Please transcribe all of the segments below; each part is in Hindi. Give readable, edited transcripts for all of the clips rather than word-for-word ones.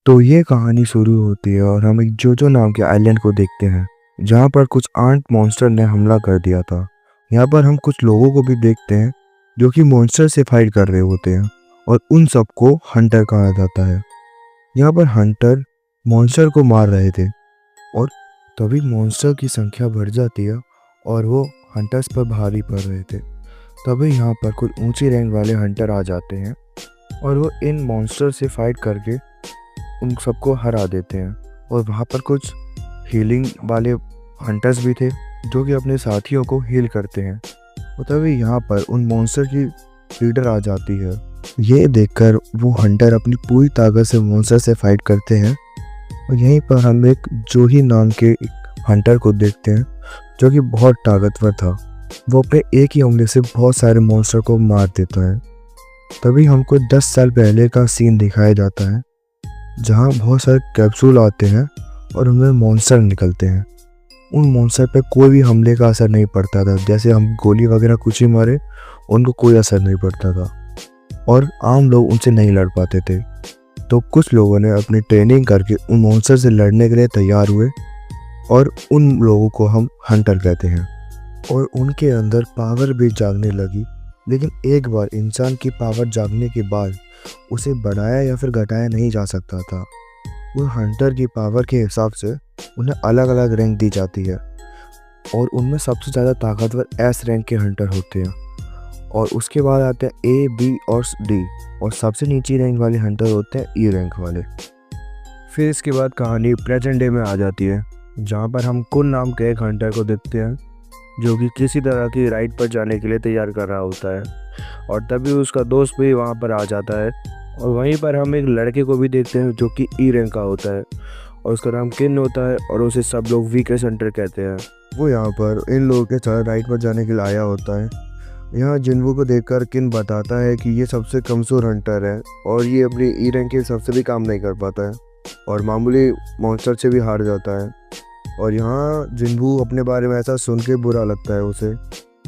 तो ये कहानी शुरू होती है और हम एक जोजो नाम के आइलैंड को देखते हैं जहाँ पर कुछ आंट मॉन्स्टर ने हमला कर दिया था। यहाँ पर हम कुछ लोगों को भी देखते हैं जो कि मॉन्स्टर से फाइट कर रहे होते हैं और उन सबको हंटर कहा जाता है। यहाँ पर हंटर मॉन्स्टर को मार रहे थे और तभी मॉन्स्टर की संख्या बढ़ जाती है और वो हंटर्स पर भारी पड़ रहे थे। तभी यहाँ पर कुछ ऊंची रैंक वाले हंटर आ जाते हैं और वो इन मॉन्स्टर से फाइट करके उन सबको हरा देते हैं। और वहाँ पर कुछ हीलिंग वाले हंटर्स भी थे जो कि अपने साथियों को हील करते हैं। और तभी यहाँ पर उन मॉन्स्टर की लीडर आ जाती है। ये देखकर वो हंटर अपनी पूरी ताकत से मॉन्स्टर से फाइट करते हैं। और यहीं पर हम एक जोही नाम के एक हंटर को देखते हैं जो कि बहुत ताकतवर था। वो अपने एक ही उंगली से बहुत सारे मॉन्स्टर को मार देता है। तभी हमको 10 साल पहले का सीन दिखाया जाता है जहाँ बहुत सारे कैप्सूल आते हैं और उनमें मॉन्स्टर निकलते हैं। उन मॉन्स्टर पे कोई भी हमले का असर नहीं पड़ता था, जैसे हम गोली वगैरह कुछ ही मारे उनको कोई असर नहीं पड़ता था और आम लोग उनसे नहीं लड़ पाते थे। तो कुछ लोगों ने अपनी ट्रेनिंग करके उन मॉन्स्टर से लड़ने के लिए तैयार हुए और उन लोगों को हम हंटर कहते हैं। और उनके अंदर पावर भी जागने लगी, लेकिन एक बार इंसान की पावर जागने के बाद उसे बढ़ाया या फिर घटाया नहीं जा सकता था। वो हंटर की पावर के हिसाब से उन्हें अलग अलग रैंक दी जाती है और उनमें सबसे ज़्यादा ताकतवर एस रैंक के हंटर होते हैं और उसके बाद आते हैं ए, बी और डी और सबसे नीची रैंक वाले हंटर होते हैं ई रैंक वाले। फिर इसके बाद कहानी प्रेजेंट डे में आ जाती है जहाँ पर हम कुन नाम के एक हंटर को देखते हैं जो कि किसी तरह की राइड पर जाने के लिए तैयार कर रहा होता है। और तभी उसका दोस्त भी वहाँ पर आ जाता है और वहीं पर हम एक लड़के को भी देखते हैं जो कि ई रैंक का होता है और उसका नाम किन होता है और उसे सब लोग वीकेस्ट हंटर कहते हैं। वो यहाँ पर इन लोगों के साथ राइड पर जाने के लिए आया होता है। यहाँ जिन्वू को देखकर किन बताता है कि ये सबसे कमज़ोर हंटर है और ये अपनी ई रैंक के सबसे भी काम नहीं कर पाता है और मामूली मॉन्स्टर से भी हार जाता है। और यहाँ जिन्वू अपने बारे में ऐसा सुन के बुरा लगता है उसे।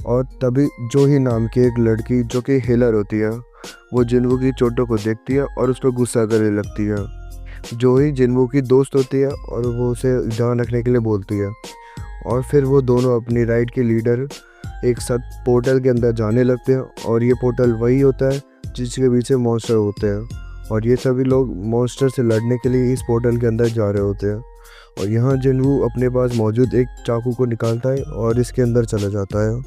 और तभी जोही नाम की एक लड़की जो कि हीलर होती है वो जिन्वू की चोटों को देखती है और उस पर गुस्सा करने लगती है। जोही जिन्वू की दोस्त होती है और वो उसे ध्यान रखने के लिए बोलती है। और फिर वो दोनों अपनी राइड के लीडर एक साथ पोर्टल के अंदर जाने लगते हैं और ये पोर्टल वही होता है जिसके पीछे मॉन्स्टर होते हैं और ये सभी लोग मॉन्स्टर से लड़ने के लिए इस पोर्टल के अंदर जा रहे होते हैं। और यहाँ जिन्वू अपने पास मौजूद एक चाकू को निकालता है और इसके अंदर चला जाता है।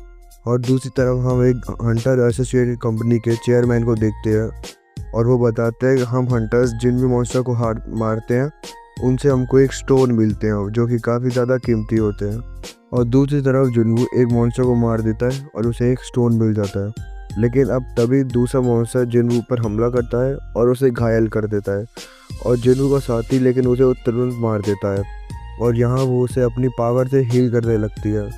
और दूसरी तरफ हम एक हंटर एसोसिएटेड कंपनी के चेयरमैन को देखते हैं और वो बताते हैं कि हम हंटर्स जिन भी मॉन्स्टर को मारते हैं उनसे हमको एक स्टोन मिलते हैं जो कि काफ़ी ज़्यादा कीमती होते हैं। और दूसरी तरफ जिन्वू एक मॉन्स्टर को मार देता है और उसे एक स्टोन मिल जाता है। लेकिन अब तभी दूसरा मॉन्स्टर जिन्वू पर हमला करता है और उसे घायल कर देता है और जिन्वू का साथी लेकिन उसे तुरंत मार देता है और यहाँ वो उसे अपनी पावर से हील करने लगती है।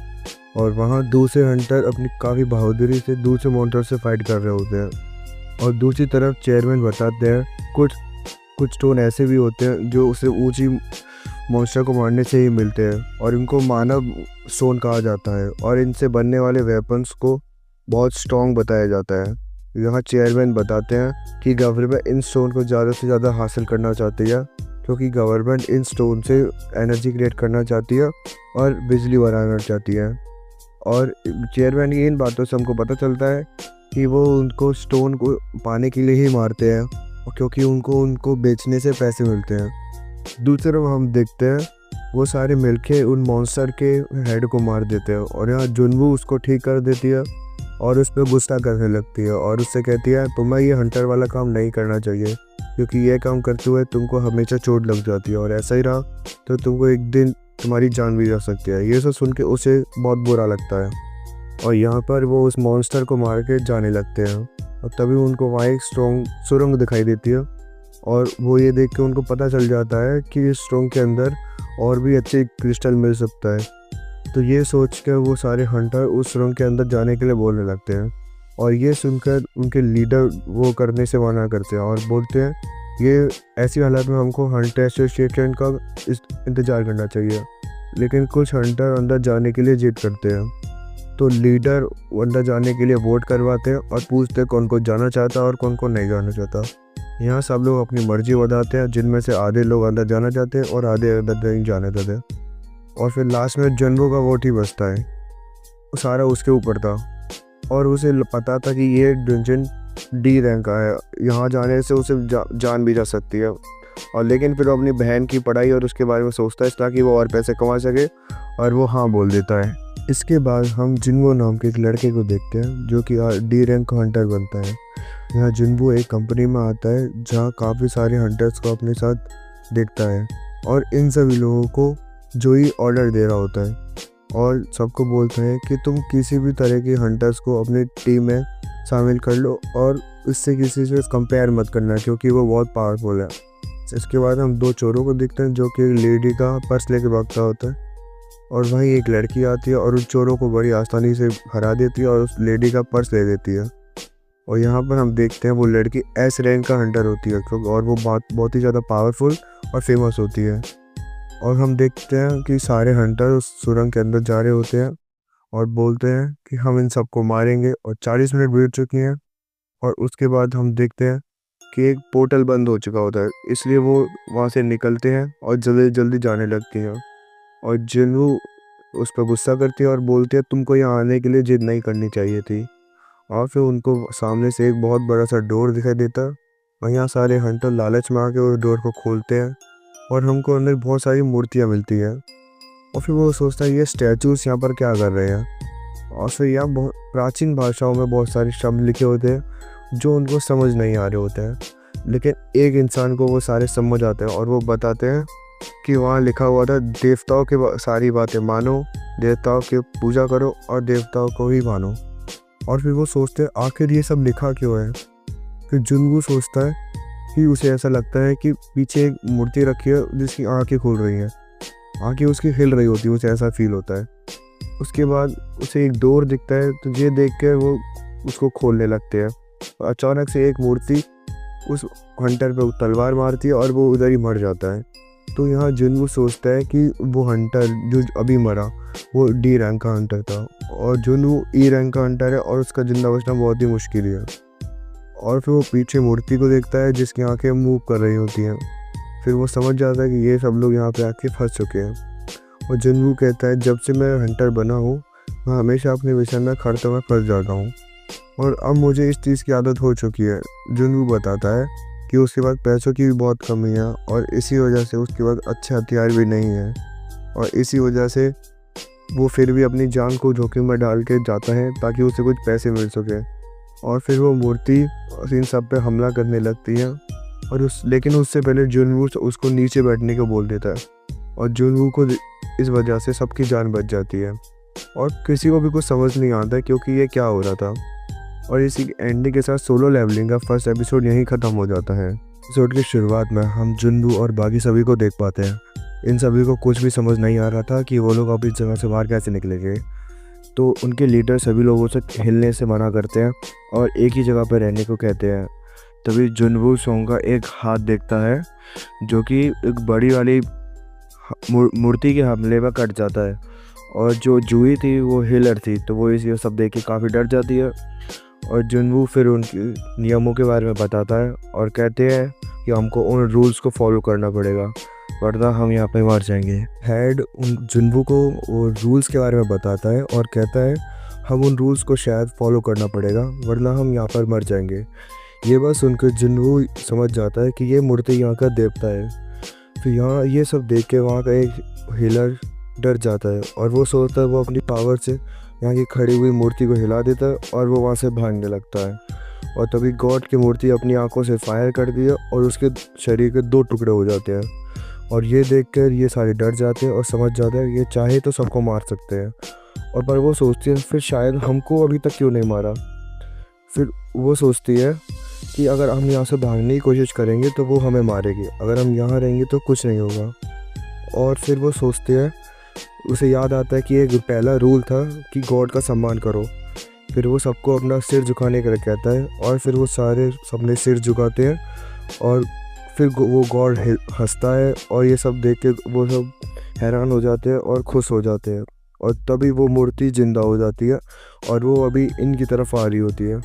और वहाँ दूसरे हंटर अपनी काफ़ी बहादुरी से दूसरे मॉन्स्टर से फाइट कर रहे होते हैं। और दूसरी तरफ चेयरमैन बताते हैं कुछ स्टोन ऐसे भी होते हैं जो उसे ऊंची मॉन्स्टर को मारने से ही मिलते हैं और इनको मानव स्टोन कहा जाता है और इनसे बनने वाले वेपन्स को बहुत स्ट्रॉन्ग बताया जाता है। यहाँ चेयरमैन बताते हैं कि गवर्नमेंट इन स्टोन को ज़्यादा से ज़्यादा हासिल करना चाहती है क्योंकि गवर्नमेंट इन स्टोन से एनर्जी क्रिएट करना चाहती है और बिजली बनाना चाहती है। और चेयरमैन की इन बातों से हमको पता चलता है कि वो उनको स्टोन को पाने के लिए ही मारते हैं और क्योंकि उनको बेचने से पैसे मिलते हैं। दूसरी तरफ हम देखते हैं वो सारे मिलके उन मॉन्स्टर के हेड को मार देते हैं और यहाँ जुनवू उसको ठीक कर देती है और उस पर गुस्सा करने लगती है और उससे कहती है तुम्हें ये हंटर वाला काम नहीं करना चाहिए क्योंकि ये काम करते हुए तुमको हमेशा चोट लग जाती है और ऐसा ही रहा तो तुमको एक दिन तुम्हारी जान भी जा सकती है। ये सब सुन के उसे बहुत बुरा लगता है और यहाँ पर वो उस मॉन्स्टर को मार के जाने लगते हैं और तभी उनको वहाँ एक स्ट्रॉन्ग सुरंग दिखाई देती है और वो ये देख के उनको पता चल जाता है कि इस सुरंग के अंदर और भी अच्छे क्रिस्टल मिल सकता है। तो ये सोच कर वो सारे हंटर उस सुरंग के अंदर जाने के लिए बोलने लगते हैं और ये सुनकर उनके लीडर वो करने से मना करते हैं और बोलते हैं ये ऐसी हालत में हमको हंटर एसोसिएशन का इंतज़ार करना चाहिए। लेकिन कुछ हंटर अंदर जाने के लिए जिद करते हैं तो लीडर अंदर जाने के लिए वोट करवाते हैं और पूछते हैं कौन कौन जाना चाहता है और कौन कौन नहीं जाना चाहता। यहाँ सब लोग अपनी मर्जी बताते हैं, जिनमें से आधे लोग अंदर जाना चाहते हैं और आधे अंदर नहीं जाने देते। और फिर लास्ट में जनवो का वोट ही बचता है, वो सारा उसके ऊपर था और उसे पता था कि ये डंजन डी रैंक का है, यहाँ जाने से उसे जान भी जा सकती है। और लेकिन फिर वो अपनी बहन की पढ़ाई और उसके बारे में सोचता है ताकि वो और पैसे कमा सके, और वो हाँ बोल देता है। इसके बाद हम जिन्वो नाम के एक लड़के को देखते हैं जो कि डी रैंक का हंटर बनता है। यहाँ जिन्वो एक कंपनी में आता है जहाँ काफ़ी सारे हंटर्स को अपने साथ देखता है और इन सभी लोगों को जो ही ऑर्डर दे रहा होता है और सबको बोलते हैं कि तुम किसी भी तरह के हंटर्स को अपनी टीम में शामिल कर लो और इससे किसी से कंपेयर मत करना क्योंकि वो बहुत पावरफुल है। इसके बाद हम दो चोरों को देखते हैं जो कि एक लेडी का पर्स लेके भागता होता है और वहीं एक लड़की आती है और उन चोरों को बड़ी आसानी से हरा देती है और उस लेडी का पर्स ले देती है। और यहाँ पर हम देखते हैं वो लड़की एस रैंक का हंटर होती है और वो बहुत ही ज़्यादा पावरफुल और फेमस होती है। और हम देखते हैं कि सारे हंटर उस सुरंग के अंदर जा रहे होते हैं और बोलते हैं कि हम इन सबको मारेंगे। और 40 मिनट बीत चुकी हैं और उसके बाद हम देखते हैं कि एक पोर्टल बंद हो चुका होता है, इसलिए वो वहाँ से निकलते हैं और जल्दी जल्दी जाने लगती हैं। और जिन्वो उस पर गुस्सा करती है और बोलती है तुमको यहाँ आने के लिए जिद नहीं करनी चाहिए थी। और फिर उनको सामने से एक बहुत बड़ा सा डोर दिखाई देता है और यहाँ सारे हंटर लालच में आके उस डोर को खोलते हैं और हमको अंदर बहुत सारी मूर्तियाँ मिलती हैं। और फिर वो सोचता है ये स्टैचूज यहाँ पर क्या कर रहे हैं। और फिर यहाँ बहुत प्राचीन भाषाओं में बहुत सारे शब्द लिखे होते हैं जो उनको समझ नहीं आ रहे होते हैं, लेकिन एक इंसान को वो सारे समझ आते हैं और वो बताते हैं कि वहाँ लिखा हुआ था देवताओं के सारी बातें मानो, देवताओं की पूजा करो और देवताओं को ही मानो। और फिर वो सोचते हैं आखिर ये सब लिखा क्यों है। फिर जुनवो सोचता है कि उसे ऐसा लगता है कि पीछे एक मूर्ति रखी है जिसकी आंखें खुल रही हैं, आंखें उसकी हिल रही होती है, उसे ऐसा फील होता है। उसके बाद उसे एक डोर दिखता है तो ये देख कर वो उसको खोलने लगते हैं। अचानक से एक मूर्ति उस हंटर पे तलवार मारती है और वो उधर ही मर जाता है। तो यहाँ जुनवो सोचता है कि वो हंटर जो अभी मरा वो डी रैंक का हंटर था और जुनवो ई रैंक का हंटर है और उसका जिंदा बचना बहुत ही मुश्किल है। और फिर वो पीछे मूर्ति को देखता है जिसकी आंखें मूव कर रही होती हैं। फिर वो समझ जाता है कि ये सब लोग यहाँ पे आके फंस चुके हैं। और जुनवो कहता है जब से मैं हंटर बना हूँ मैं हमेशा अपने मिशन में खड़ते में फंस जाता हूँ और अब मुझे इस चीज़ की आदत हो चुकी है। जुनवो बताता है कि उसके पास पैसों की भी बहुत कमी है और इसी वजह से उसके पास अच्छे हथियार भी नहीं है और इसी वजह से वो फिर भी अपनी जान को जोखिम में डाल के जाता है ताकि उसे कुछ पैसे मिल सके। और फिर वो मूर्ति इन सब पे हमला करने लगती है और लेकिन उससे पहले जुनवो उसको नीचे बैठने को बोल देता है और जुनवो को इस वजह से सबकी जान बच जाती है और किसी को भी कुछ समझ नहीं आता क्योंकि ये क्या हो रहा था। और इसी एंडिंग के साथ सोलो लेवलिंग का फर्स्ट एपिसोड यहीं ख़त्म हो जाता है। एपिसोड की शुरुआत में हम जुनवो और बाकी सभी को देख पाते हैं। इन सभी को कुछ भी समझ नहीं आ रहा था कि वो लोग अब इस जगह से बाहर कैसे निकलेंगे, तो उनके लीडर सभी लोगों से हिलने से मना करते हैं और एक ही जगह पर रहने को कहते हैं। तभी जुनवो सोंग का एक हाथ देखता है जो कि एक बड़ी वाली मूर्ति के हमले में कट जाता है और जो जूही थी वो हिलर थी, तो वो इस सब देख के काफ़ी डर जाती है। और जुनवो फिर उनके नियमों के बारे में बताता है और कहते हैं कि हमको उन रूल्स को फॉलो करना पड़ेगा वरना हम यहाँ पे मर जाएंगे। हेड उन जुनवो को वो रूल्स के बारे में बताता है और कहता है हम उन रूल्स को शायद फॉलो करना पड़ेगा वरना हम यहाँ पर मर जाएंगे। ये बस सुनकर जुनवो समझ जाता है कि ये मूर्ति यहाँ का देवता है। फिर यहाँ ये सब देख के वहाँ का एक हिलर डर जाता है और वो सोचता है वो अपनी पावर से यहाँ की खड़ी हुई मूर्ति को हिला देता है और वो वहाँ से भागने लगता है। और तभी गॉड की मूर्ति अपनी आंखों से फायर कर दी है और उसके शरीर के 2 टुकड़े हो जाते हैं। और ये देखकर ये सारे डर जाते हैं और समझ जाते हैं ये चाहे तो सबको मार सकते हैं। और पर वो सोचती है फिर शायद हमको अभी तक क्यों नहीं मारा। फिर वो सोचती है कि अगर हम यहाँ से भागने की कोशिश करेंगे तो वो हमें मारेगी, अगर हम यहाँ रहेंगे तो कुछ नहीं होगा। और फिर वो सोचते हैं, उसे याद आता है कि एक पहला रूल था कि गॉड का सम्मान करो। फिर वो सबको अपना सिर झुकाने का कहता है और फिर वो सारे सबने सिर झुकाते हैं और फिर वो गॉड हंसता है और ये सब देख के वो सब हैरान हो जाते हैं और खुश हो जाते हैं। और तभी वो मूर्ति जिंदा हो जाती है और वो अभी इनकी तरफ आ रही होती है।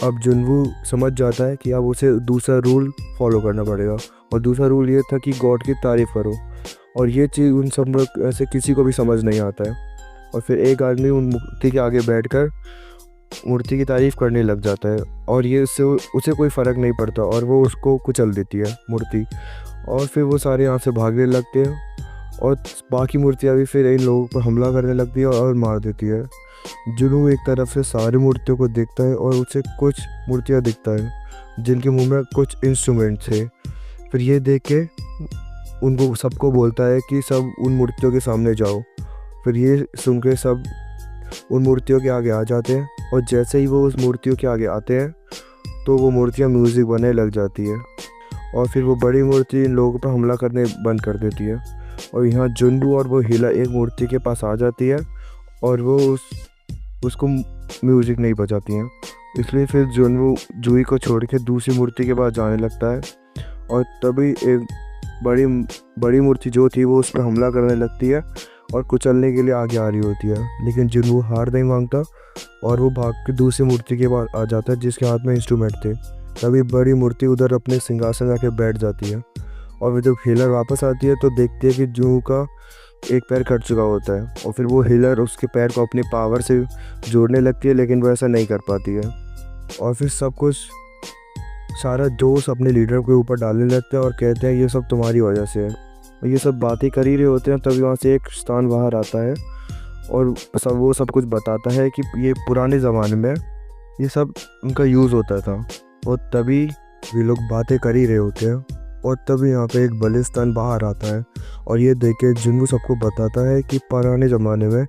अब जुनवू समझ जाता है कि अब उसे दूसरा रूल फॉलो करना पड़ेगा, और दूसरा रूल ये था कि गॉड की तारीफ़ करो। और ये चीज़ उन सब लोग ऐसे किसी को भी समझ नहीं आता है। और फिर एक आदमी उन मूर्ति के आगे बैठकर मूर्ति की तारीफ़ करने लग जाता है, और ये उससे उसे कोई फ़र्क नहीं पड़ता, और वो उसको कुचल देती है मूर्ति। और फिर वो सारे यहाँ से भागने लगते हैं, और बाकी मूर्तियाँ भी फिर इन लोगों पर हमला करने लगती है और मार देती है। जुनू एक तरफ से सारी मूर्तियों को देखता है, और उसे कुछ मूर्तियाँ दिखता है जिनके मुंह में कुछ इंस्ट्रूमेंट थे। फिर ये देख के उनको सबको बोलता है कि सब उन मूर्तियों के सामने जाओ। फिर ये सुन के सब उन मूर्तियों के आगे आ जाते हैं, और जैसे ही वो उस मूर्तियों के आगे आते हैं तो वो मूर्तियाँ म्यूज़िक बनने लग जाती है, और फिर वो बड़ी मूर्ति इन लोगों पर हमला करने बंद कर देती है। और यहाँ जुनू और वो हीला एक मूर्ति के पास आ जाती है, और वो उसको म्यूज़िक नहीं बजाती हैं। इसलिए फिर जुनू जूही को छोड़ के दूसरी मूर्ति के पास जाने लगता है, और तभी एक बड़ी मूर्ति जो थी वो उस पर हमला करने लगती है और कुचलने के लिए आगे आ रही होती है। लेकिन जुनू हार नहीं मांगता, और वो भाग के दूसरी मूर्ति के पास आ जाता है जिसके हाथ में इंस्ट्रूमेंट थे। तभी बड़ी मूर्ति उधर अपने सिंहासन आके बैठ जाती है, और जब हीलर वापस आती है तो देखती है कि जुनू का एक पैर कट चुका होता है, और फिर वो हीलर उसके पैर को अपनी पावर से जोड़ने लगती है, लेकिन वो ऐसा नहीं कर पाती है। और फिर सब कुछ सारा जोश अपने लीडर के ऊपर डालने लगते हैं और कहते हैं ये सब तुम्हारी वजह से है। और ये सब बातें कर ही रहे होते हैं, तभी वहाँ से एक शैतान बाहर आता है, और वो सब कुछ बताता है कि ये पुराने ज़माने में ये सब उनका यूज़ होता था। और तभी वे लोग बातें कर ही रहे होते हैं, और तभी यहाँ पे एक बलिस्तान बाहर आता है, और ये देख के जुनू सबको बताता है कि पुराने ज़माने में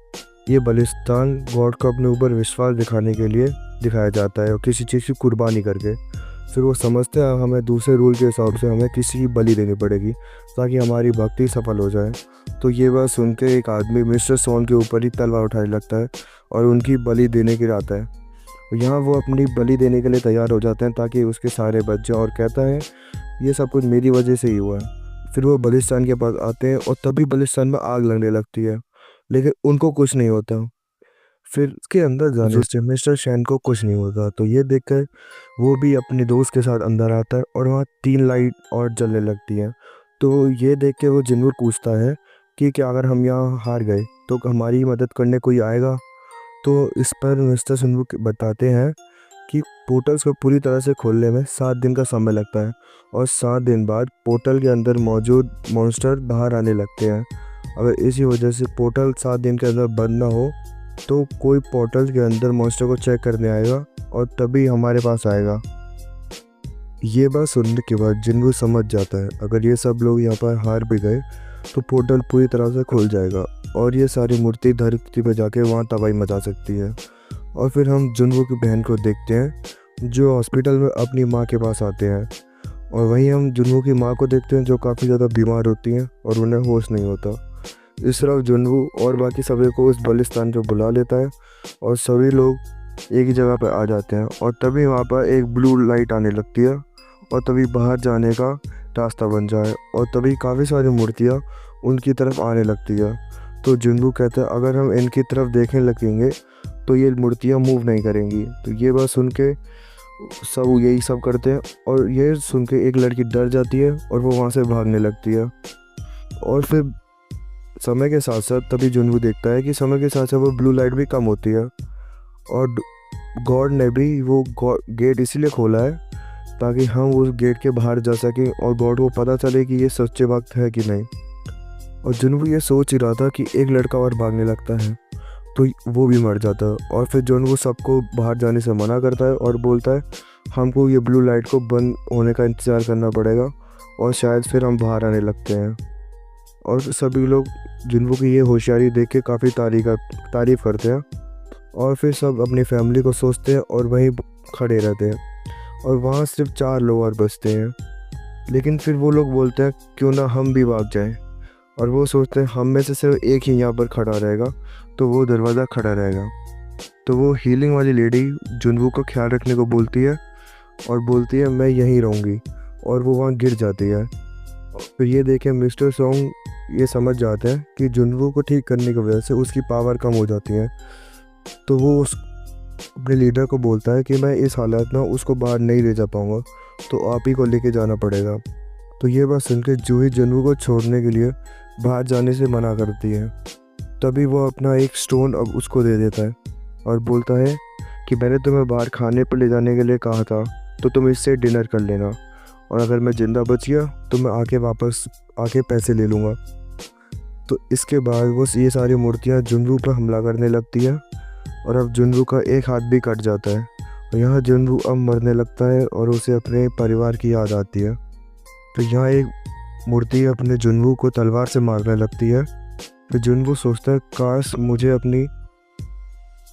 ये बलिस्तान गॉड को अपने ऊपर विश्वास दिखाने के लिए दिखाया जाता है, और किसी चीज़ की कुर्बानी करके। फिर वो समझते हैं हमें दूसरे रूल के हिसाब से हमें किसी की बलि देनी पड़ेगी ताकि हमारी भक्ति सफल हो जाए। तो ये बात सुन के एक आदमी मिस्टर सॉन के ऊपर ही तलवार उठाने लगता है और उनकी बलि देने के लिए आता है। यहाँ वो अपनी बलि देने के लिए तैयार हो जाते हैं ताकि उसके सारे बच जाएं, और कहता है ये सब कुछ मेरी वजह से ही हुआ है। फिर वो बलिस्तान के पास आते हैं, और तभी बलिस्तान में आग लगने लगती है, लेकिन उनको कुछ नहीं होता। फिर उसके अंदर जाने से मिस्टर शैन को कुछ नहीं होता। तो ये देखकर वो भी अपने दोस्त के साथ अंदर आता है, और वहाँ 3 लाइट और जलने लगती हैं। तो ये देख के वो जिन्नूर पूछता है कि क्या अगर हम यहाँ हार गए तो हमारी मदद करने कोई आएगा। तो इस पर मिस्टर जिन्नूर बताते हैं कि पोर्टल्स को पूरी तरह से खोलने में 7 दिन का समय लगता है, और 7 दिन बाद पोर्टल के अंदर मौजूद मॉन्स्टर बाहर आने लगते हैं। अगर इसी वजह से पोर्टल 7 दिन के अंदर बंद ना हो तो कोई पोर्टल के अंदर मॉन्स्टर को चेक करने आएगा, और तभी हमारे पास आएगा। ये बात सुनने के बाद जिन्नू समझ जाता है अगर ये सब लोग यहाँ पर हार भी गए तो पोर्टल पूरी तरह से खुल जाएगा, और ये सारी मूर्ति धरती पर जाके वहाँ तबाही मचा सकती है। और फिर हम जुन्नू की बहन को देखते हैं जो हॉस्पिटल में अपनी माँ के पास आते हैं, और वहीं हम जुन्नू की माँ को देखते हैं जो काफ़ी ज़्यादा बीमार होती हैं और उन्हें होश नहीं होता। इस तरफ जुन्नू और बाकी सभी को उस बलिस्तान पे बुला लेता है, और सभी लोग एक ही जगह पर आ जाते हैं, और तभी वहाँ पर एक ब्लू लाइट आने लगती है, और तभी बाहर जाने का रास्ता बन जाए, और तभी काफ़ी सारी मूर्तियाँ उनकी तरफ आने लगती है। तो जुन्नू कहता है अगर हम इनकी तरफ देखने लगेंगे तो ये मूर्तियाँ मूव नहीं करेंगी। तो ये बात सुन के सब यही सब करते हैं, और ये सुन के एक लड़की डर जाती है और वो वहाँ से भागने लगती है। और फिर समय के साथ साथ तभी जुन्नू देखता है कि समय के साथ साथ वो ब्लू लाइट भी कम होती है, और गॉड ने भी वो गेट इसीलिए खोला है ताकि हम उस गेट के बाहर जा सकें और गॉड को पता चले कि ये सच्चे वक्त है कि नहीं। और जुन्नू ये सोच ही रहा था कि एक लड़का और भागने लगता है तो वो भी मर जाता है, और फिर जुन्नू सबको बाहर जाने से मना करता है और बोलता है हमको ये ब्लू लाइट को बंद होने का इंतज़ार करना पड़ेगा, और शायद फिर हम बाहर आने लगते हैं। और सभी लोग जुन्नू की ये होशियारी देख के काफ़ी तारीफ़ करते हैं, और फिर सब अपनी फैमिली को सोचते हैं और वहीं खड़े रहते हैं, और वहाँ सिर्फ 4 लोग और बचते हैं। लेकिन फिर वो लोग बोलते हैं क्यों ना हम भी भाग जाएं, और वो सोचते हैं हम में से सिर्फ एक ही यहाँ पर खड़ा रहेगा तो वो दरवाज़ा खड़ा रहेगा। तो वो हीलिंग वाली लेडी जुन्नू को ख्याल रखने को बोलती है, और बोलती है मैं यहीं रहूँगी, और वो वहाँ गिर जाती है। फिर ये देखें मिस्टर सॉन्ग ये समझ जाते हैं कि जुन्नू को ठीक करने की वजह से उसकी पावर कम हो जाती है, तो वो अपने लीडर को बोलता है कि मैं इस हालत में उसको बाहर नहीं ले जा पाऊँगा, तो आप ही को लेके जाना पड़ेगा। तो ये बात सुनकर जूही जिन्वू को छोड़ने के लिए बाहर जाने से मना करती है। तभी वो अपना एक स्टोन अब उसको दे देता है और बोलता है कि मैंने तुम्हें बाहर खाने पर ले जाने के लिए कहा था, तो तुम इससे डिनर कर लेना, और अगर मैं ज़िंदा बच गया तो मैं वापस आके पैसे ले लूँगा। तो इसके बाद वो ये सारी मूर्तियाँ जिन्वू पर हमला करने लगती है और अब जिन्वू का एक हाथ भी कट जाता है और यहाँ जिन्वू अब मरने लगता है और उसे अपने परिवार की याद आती है। तो यहाँ एक मूर्ति अपने जिन्वू को तलवार से मारने लगती है। तो जिन्वू सोचता है काश मुझे अपनी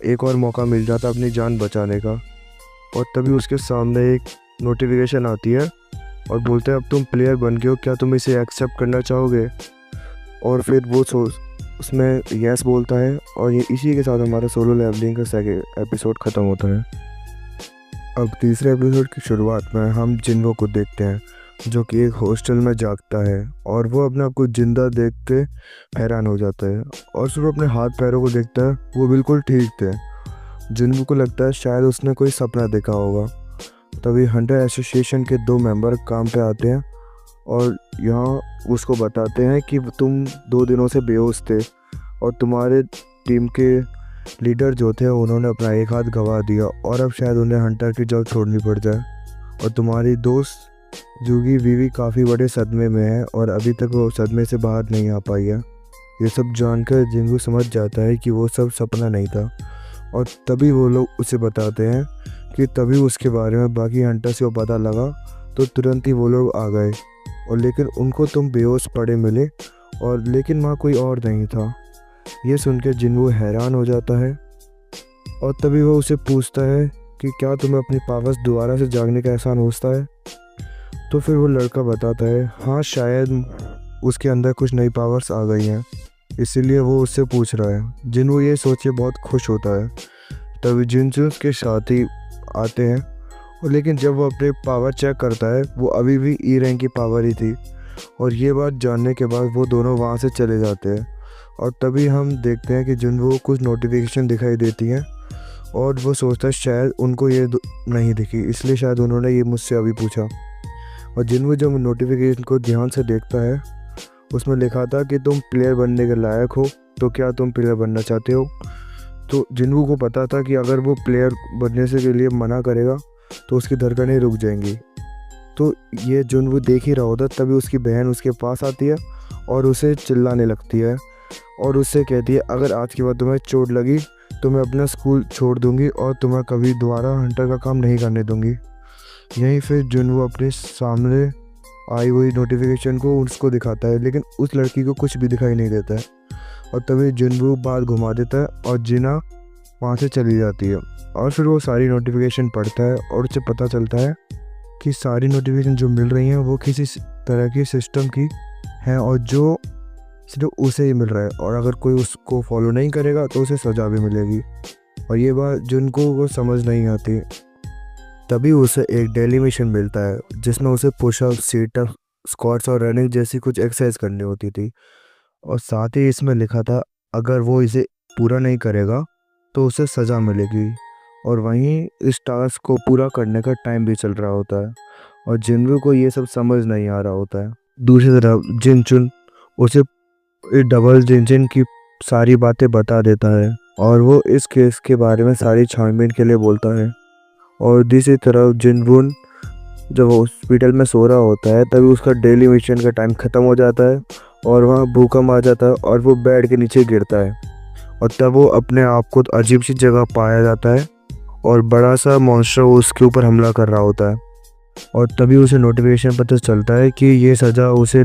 एक और मौका मिल जाता अपनी जान बचाने का, और तभी उसके सामने एक नोटिफिकेशन आती है और बोलते हैं अब तुम प्लेयर बन गए हो, क्या तुम इसे एक्सेप्ट करना चाहोगे। और फिर वो उसमें यस बोलता है और ये इसी के साथ हमारा सोलो लेवलिंग का सेकंड एपिसोड ख़त्म होता है। अब तीसरे एपिसोड की शुरुआत में हम जिन्वू को देखते हैं जो कि एक हॉस्टल में जागता है और वो अपने आप को जिंदा देख के हैरान हो जाता है और सिर्फ अपने हाथ पैरों को देखता है, वो बिल्कुल ठीक थे। जिन्वू को लगता है शायद उसने कोई सपना देखा होगा। तभी हंटर एसोसिएशन के 2 मेंबर काम पे आते हैं और यहाँ उसको बताते हैं कि तुम 2 दिनों से बेहोश थे और तुम्हारे टीम के लीडर जो थे उन्होंने अपना एक हाथ गंवा दिया और अब शायद उन्हें हंटर की जॉब छोड़नी पड़ जाए, और तुम्हारी दोस्त जूगी वीवी काफ़ी बड़े सदमे में है और अभी तक वो सदमे से बाहर नहीं आ पाई है। ये सब जानकर जिन्वू समझ जाता है कि वो सब सपना नहीं था, और तभी वो लोग उसे बताते हैं कि तभी उसके बारे में बाकी हंटर से वो पता लगा तो तुरंत ही वो लोग आ गए, और लेकिन उनको तुम बेहोश पड़े मिले और लेकिन वहाँ कोई और नहीं था। ये सुनकर जिन्वू हैरान हो जाता है और तभी वो उसे पूछता है कि क्या तुम्हें अपनी पावर्स दोबारा से जागने का एहसास होता है। तो फिर वो लड़का बताता है हाँ, शायद उसके अंदर कुछ नई पावर्स आ गई हैं, इसीलिए वो उससे पूछ रहा है। जिन्वू ये सोच के बहुत खुश होता है। तभी जिनचू के साथी आते हैं और लेकिन जब वो अपने पावर चेक करता है वो अभी भी ई रैंक की पावर ही थी, और ये बात जानने के बाद वो दोनों वहाँ से चले जाते हैं। और तभी हम देखते हैं कि जिन्वू को कुछ नोटिफिकेशन दिखाई देती हैं और वो सोचता है शायद उनको ये नहीं दिखी, इसलिए शायद उन्होंने ये मुझसे अभी पूछा। और जिन्वू जब नोटिफिकेशन को ध्यान से देखता है उसमें लिखा था कि तुम प्लेयर बनने के लायक हो, तो क्या तुम प्लेयर बनना चाहते हो। तो जिन्वू को पता था कि अगर वो प्लेयर बनने से के लिए मना करेगा तो उसकी धड़कनें रुक जाएंगी। तो ये जिन्वू देख ही रहा होता तभी उसकी बहन उसके पास आती है और उसे चिल्लाने लगती है और उससे कहती है अगर आज के बाद तुम्हें चोट लगी तो मैं अपना स्कूल छोड़ दूंगी और तुम्हें कभी दोबारा हंटर का काम नहीं करने दूंगी। यहीं फिर जिन्वू अपने सामने आई हुई नोटिफिकेशन को उसको दिखाता है, लेकिन उस लड़की को कुछ भी दिखाई नहीं देता है। और तभी जिन्वू बात घुमा देता है और जिना वहाँ से चली जाती है। और फिर वो सारी नोटिफिकेशन पढ़ता है और उसे पता चलता है कि सारी नोटिफिकेशन जो मिल रही हैं वो किसी तरह की सिस्टम की हैं और जो सिर्फ उसे ही मिल रहा है, और अगर कोई उसको फॉलो नहीं करेगा तो उसे सज़ा भी मिलेगी। और ये बात जिनको वो समझ नहीं आती। तभी उसे एक डेली मिशन मिलता है जिसमें उसे पुशअप, सीटअप, स्क्वाट्स और रनिंग जैसी कुछ एक्सरसाइज करनी होती थी, और साथ ही इसमें लिखा था अगर वो इसे पूरा नहीं करेगा तो उसे सज़ा मिलेगी। और वहीं इस टास्क को पूरा करने का टाइम भी चल रहा होता है और जिन्वू को ये सब समझ नहीं आ रहा होता है। दूसरी तरफ जिनचुन उसे डबल जिनजिन की सारी बातें बता देता है और वो इस केस के बारे में सारी छानबीन के लिए बोलता है। और दूसरी तरफ जिनवून जब हॉस्पिटल में सो रहा होता है तभी उसका डेली मिशन का टाइम ख़त्म हो जाता है और वहाँ भूकंप आ जाता है और वो बेड के नीचे गिरता है, और तब वो अपने आप को अजीब सी जगह पाया जाता है और बड़ा सा मॉन्स्टर उसके ऊपर हमला कर रहा होता है। और तभी उसे नोटिफिकेशन पता चलता है कि ये सज़ा उसे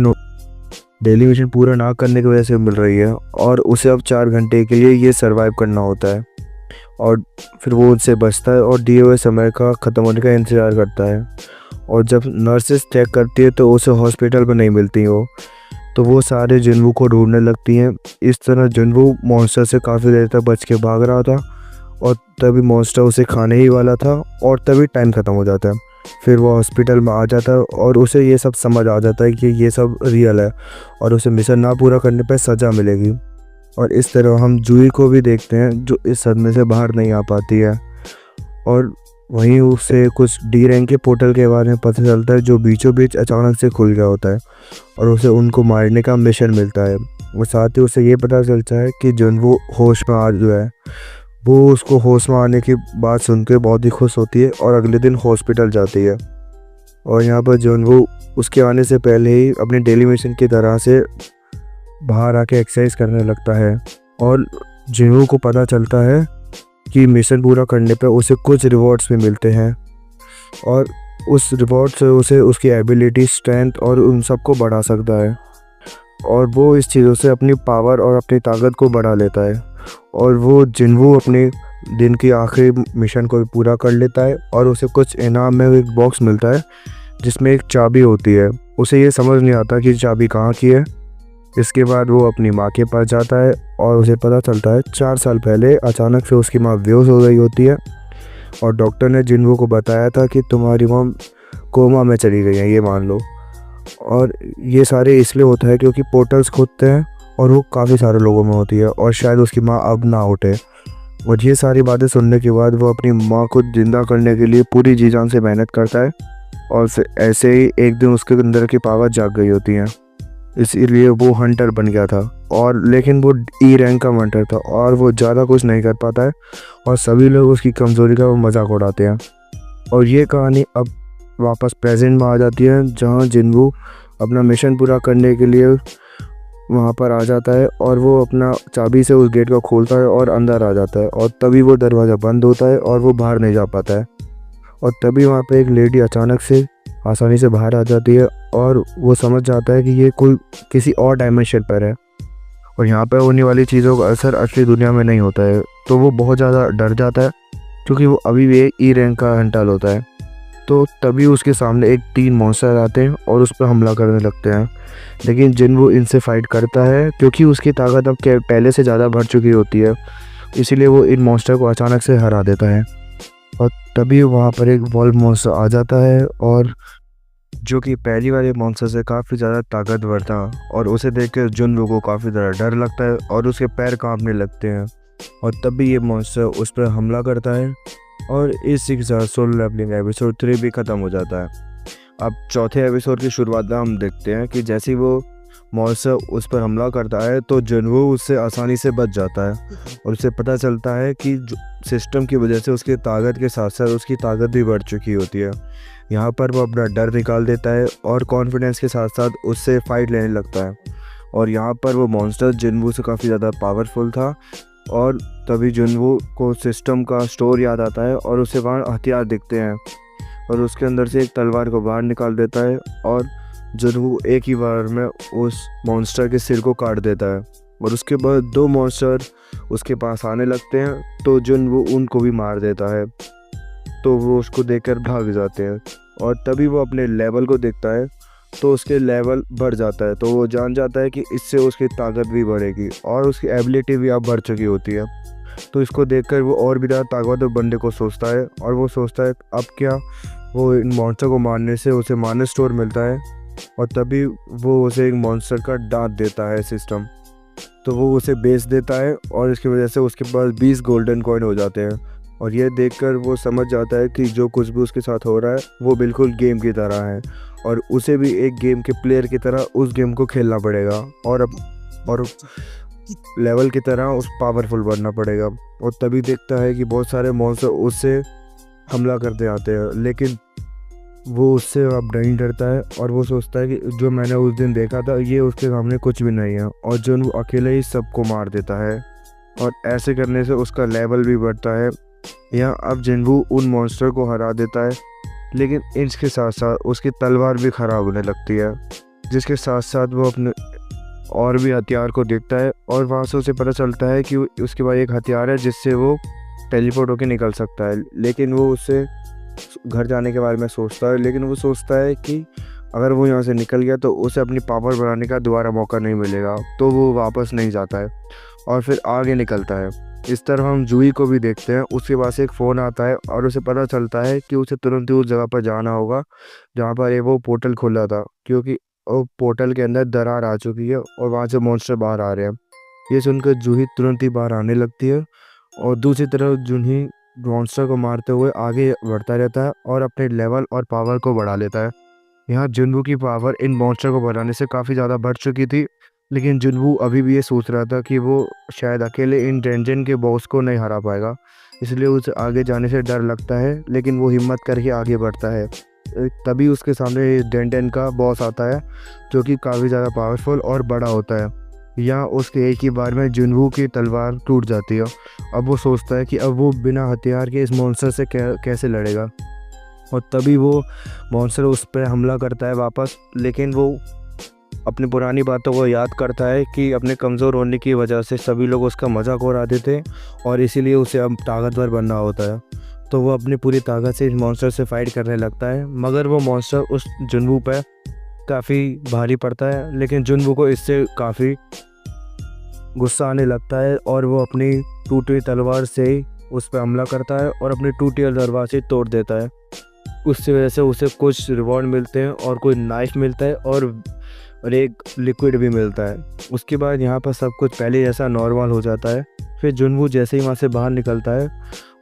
डेली मिशन पूरा ना करने की वजह से मिल रही है और उसे अब 4 घंटे के लिए ये सरवाइव करना होता है। और फिर वो उनसे बचता है और दिए हुए समय का ख़त्म होने का इंतज़ार करता है। और जब नर्सेस चेक करती है तो उसे हॉस्पिटल में नहीं मिलती हो, तो वो सारे जिन्वू को ढूंढने लगती हैं। इस तरह जिन्वू मॉन्स्टर से काफ़ी देर तक बच के भाग रहा था और तभी मॉन्स्टर उसे खाने ही वाला था और तभी टाइम ख़त्म हो जाता है। फिर वो हॉस्पिटल में आ जाता है और उसे ये सब समझ आ जाता है कि ये सब रियल है और उसे मिशन ना पूरा करने पर सज़ा मिलेगी। और इस तरह हम जूही को भी देखते हैं जो इस सदमे से बाहर नहीं आ पाती है और वहीं उसे कुछ डी रैंक के पोर्टल के बारे में पता चलता है जो बीचों बीच अचानक से खुल गया होता है और उसे उनको मारने का मिशन मिलता है। और साथ ही उसे ये पता चलता है कि जुनवो होश में आ जो है वो उसको होश में आने की बात सुन के बहुत ही खुश होती है और अगले दिन हॉस्पिटल जाती है। और यहाँ पर जुनवो उसके आने से पहले ही अपने डेली मिशन की तरह से बाहर आके एक्सरसाइज करने लगता है और जुनवो को पता चलता है कि मिशन पूरा करने पर उसे कुछ रिवॉर्ड्स भी मिलते हैं और उस रिवॉर्ड से उसे उसकी एबिलिटी, स्ट्रेंथ और उन सबको बढ़ा सकता है और वो इस चीज़ों से अपनी पावर और अपनी ताकत को बढ़ा लेता है। और वो जुनवो अपने दिन की आखिरी मिशन को भी पूरा कर लेता है और उसे कुछ इनाम में एक बॉक्स मिलता है जिसमें एक चाबी होती है। उसे ये समझ नहीं आता कि चाबी कहाँ की है। इसके बाद वो अपनी माँ के पास जाता है और उसे पता चलता है 4 साल पहले अचानक से उसकी माँ बेहोश हो गई होती है और डॉक्टर ने जुनवो को बताया था कि तुम्हारी माँ कोमा में चली गई है, ये मान लो। और ये सारे इसलिए होता है क्योंकि पोर्टल्स खुलते हैं और वो काफ़ी सारे लोगों में होती है और शायद उसकी माँ अब ना उठे। और ये सारी बातें सुनने के बाद वो अपनी माँ को ज़िंदा करने के लिए पूरी जी जान से मेहनत करता है और फिर ऐसे ही एक दिन उसके अंदर की पावर जाग गई होती है, इसीलिए वो हंटर बन गया था। और लेकिन वो ई रैंक का हंटर था और वो ज़्यादा कुछ नहीं कर पाता है और सभी लोग उसकी कमज़ोरी का वो मजाक उड़ाते हैं। और ये कहानी अब वापस प्रेजेंट में आ जाती है जहाँ जुनवो अपना मिशन पूरा करने के लिए वहाँ पर आ जाता है और वो अपना चाबी से उस गेट को खोलता है और अंदर आ जाता है और तभी वो दरवाज़ा बंद होता है और वो बाहर नहीं जा पाता है। और तभी वहाँ पे एक लेडी अचानक से आसानी से बाहर आ जाती है और वो समझ जाता है कि ये कोई किसी और डायमेंशन पर है और यहाँ पर होने वाली चीज़ों का असर असली दुनिया में नहीं होता है। तो वो बहुत ज़्यादा डर जाता है क्योंकि वो अभी भी ई रैंक का हंटर होता है। तो तभी उसके सामने एक 3 मॉन्स्टर आते हैं और उस पर हमला करने लगते हैं, लेकिन जुनवो इनसे फाइट करता है क्योंकि उसकी ताकत अब पहले से ज़्यादा बढ़ चुकी होती है, इसीलिए वो इन मॉन्स्टर को अचानक से हरा देता है। और तभी वहाँ पर एक वॉल्व मॉन्स्टर आ जाता है और जो कि पहली वाले मॉन्स्टर से काफ़ी ज़्यादा ताकतवर था और उसे देख कर जुनवो को काफ़ी ज़्यादा डर लगता है और उसके पैर कांपने लगते हैं। और तभी ये मॉन्स्टर उस पर हमला करता है और इसी के साथ सोलो लेवलिंग एपिसोड 3 भी ख़त्म हो जाता है। अब चौथे एपिसोड की शुरुआत में हम देखते हैं कि जैसे ही वो मॉन्स्टर उस पर हमला करता है तो जुनवो उससे आसानी से बच जाता है और उसे पता चलता है कि सिस्टम की वजह से उसकी ताकत के साथ साथ उसकी ताकत भी बढ़ चुकी होती है। यहाँ पर वो अपना डर निकाल देता है और कॉन्फिडेंस के साथ साथ उससे फाइट लेने लगता है। और यहाँ पर वो मॉन्स्टर जुनवो से काफ़ी ज़्यादा पावरफुल था और तभी जुनवो को सिस्टम का स्टोर याद आता है और उसे वहाँ हथियार दिखते हैं और उसके अंदर से एक तलवार को बाहर निकाल देता है और जुनवो एक ही बार में उस मॉन्स्टर के सिर को काट देता है। और उसके बाद 2 मॉन्स्टर उसके पास आने लगते हैं तो जुनवो उनको भी मार देता है, तो वो उसको देखकर भाग जाते हैं। और तभी वो अपने लेवल को देखता है तो उसके लेवल बढ़ जाता है, तो वो जान जाता है कि इससे उसकी ताकत भी बढ़ेगी और उसकी एबिलिटी भी अब बढ़ चुकी होती है। तो इसको देखकर वो और भी ज़्यादा ताकतवर बनने को सोचता है और वो सोचता है अब क्या वो इन मॉन्स्टर को मारने से उसे माइनस स्टोर मिलता है और तभी वो उसे एक मॉन्स्टर का दांत देता है सिस्टम, तो वो उसे बेच देता है और इसकी वजह से उसके पास 20 गोल्डन कॉइन हो जाते हैं। और ये देखकर वो समझ जाता है कि जो कुछ भी उसके साथ हो रहा है वो बिल्कुल गेम की तरह है और उसे भी एक गेम के प्लेयर की तरह उस गेम को खेलना पड़ेगा और लेवल की तरह उस पावरफुल बनना पड़ेगा। और तभी देखता है कि बहुत सारे मॉन्स्टर उससे हमला करते आते हैं, लेकिन वो उससे अब नहीं डरता है और वो सोचता है कि जो मैंने उस दिन देखा था ये उसके सामने कुछ भी नहीं है और जो वो अकेले ही सबको मार देता है। और ऐसे करने से उसका लेवल भी बढ़ता है। यहाँ अब जुनवो उन मॉन्स्टर को हरा देता है, लेकिन इसके साथ साथ उसकी तलवार भी ख़राब होने लगती है, जिसके साथ साथ वो अपने और भी हथियार को देखता है और वहाँ से उसे पता चलता है कि उसके पास एक हथियार है जिससे वो टेलीपोर्ट होकर निकल सकता है। लेकिन वो उससे घर जाने के बारे में सोचता है, लेकिन वो सोचता है कि अगर वो यहाँ से निकल गया तो उसे अपनी पावर बढ़ाने का दोबारा मौका नहीं मिलेगा, तो वो वापस नहीं जाता है और फिर आगे निकलता है। इस तरह हम जूही को भी देखते हैं, उसके पास एक फ़ोन आता है और उसे पता चलता है कि उसे तुरंत ही उस जगह पर जाना होगा जहाँ पर ये वो पोर्टल खोला था, क्योंकि वो पोर्टल के अंदर दरार आ चुकी है और वहाँ से मॉन्स्टर बाहर आ रहे हैं। ये सुनकर जूही तुरंत ही बाहर आने लगती है और दूसरी तरफ जूही मॉन्स्टर को मारते हुए आगे बढ़ता रहता है और अपने लेवल और पावर को बढ़ा लेता है। यहाँ जुनवू की पावर इन मॉन्स्टर को बनाने से काफ़ी ज़्यादा बढ़ चुकी थी, लेकिन जुनवू अभी भी ये सोच रहा था कि वो शायद अकेले इन डेंजन के बॉस को नहीं हरा पाएगा, इसलिए उसे आगे जाने से डर लगता है, लेकिन वो हिम्मत करके आगे बढ़ता है। तभी उसके सामने डेंजन का बॉस आता है जो कि काफ़ी ज़्यादा पावरफुल और बड़ा होता है। यहाँ उसके एक ही बार में जुनवू की तलवार टूट जाती है। अब वो सोचता है कि अब वो बिना हथियार के इस मॉन्स्टर से कैसे लड़ेगा, और तभी वो मॉन्स्टर उस पर हमला करता है वापस, लेकिन वो अपनी पुरानी बातों को याद करता है कि अपने कमज़ोर होने की वजह से सभी लोग उसका मजाक उड़ाते थे और इसीलिए उसे अब ताकतवर बनना होता है। तो वो अपनी पूरी ताकत से इस मॉन्स्टर से फाइट करने लगता है, मगर वो मॉन्स्टर उस जुनवू पर काफ़ी भारी पड़ता है, लेकिन जुनवू को इससे काफ़ी गुस्सा आने लगता है और वो अपनी टूटी हुई तलवार से उस पर हमला करता है और अपनी टूटी हुई तलवार से तोड़ देता है। उसकी वजह से उसे कुछ रिवॉर्ड मिलते हैं और कोई नाइफ मिलता है और एक लिक्विड भी मिलता है। उसके बाद यहाँ पर सब कुछ पहले जैसा नॉर्मल हो जाता है। फिर जुनवू जैसे ही वहाँ से बाहर निकलता है,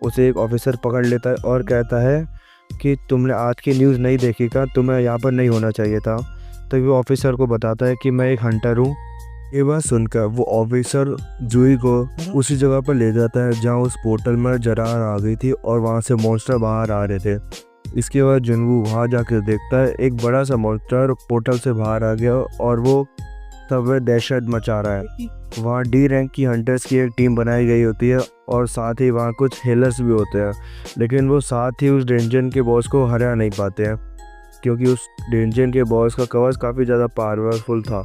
उसे एक ऑफिसर पकड़ लेता है और कहता है कि तुमने आज की न्यूज़ नहीं देखी का, तुम्हें यहाँ पर नहीं होना चाहिए था। तभी वो ऑफिसर को बताता है कि मैं एक हंटर हूँ। ये बात सुनकर वो ऑफिसर जूही को उसी जगह पर ले जाता है जहाँ उस पोर्टल में जरार आ गई थी और वहाँ से मॉन्स्टर बाहर आ रहे थे। इसके बाद जुनवू वहाँ जाकर देखता है एक बड़ा सा मॉन्स्टर पोर्टल से बाहर आ गया और वो तब वह दहशत मचा रहा है। वहाँ डी रैंक की हंटर्स की एक टीम बनाई गई होती है और साथ ही वहाँ कुछ हेलर्स भी होते हैं, लेकिन वो साथ ही उस डेंजन के बॉस को हरा नहीं पाते हैं क्योंकि उस डेंजन के बॉस का कवच काफ़ी ज़्यादा पावरफुल था।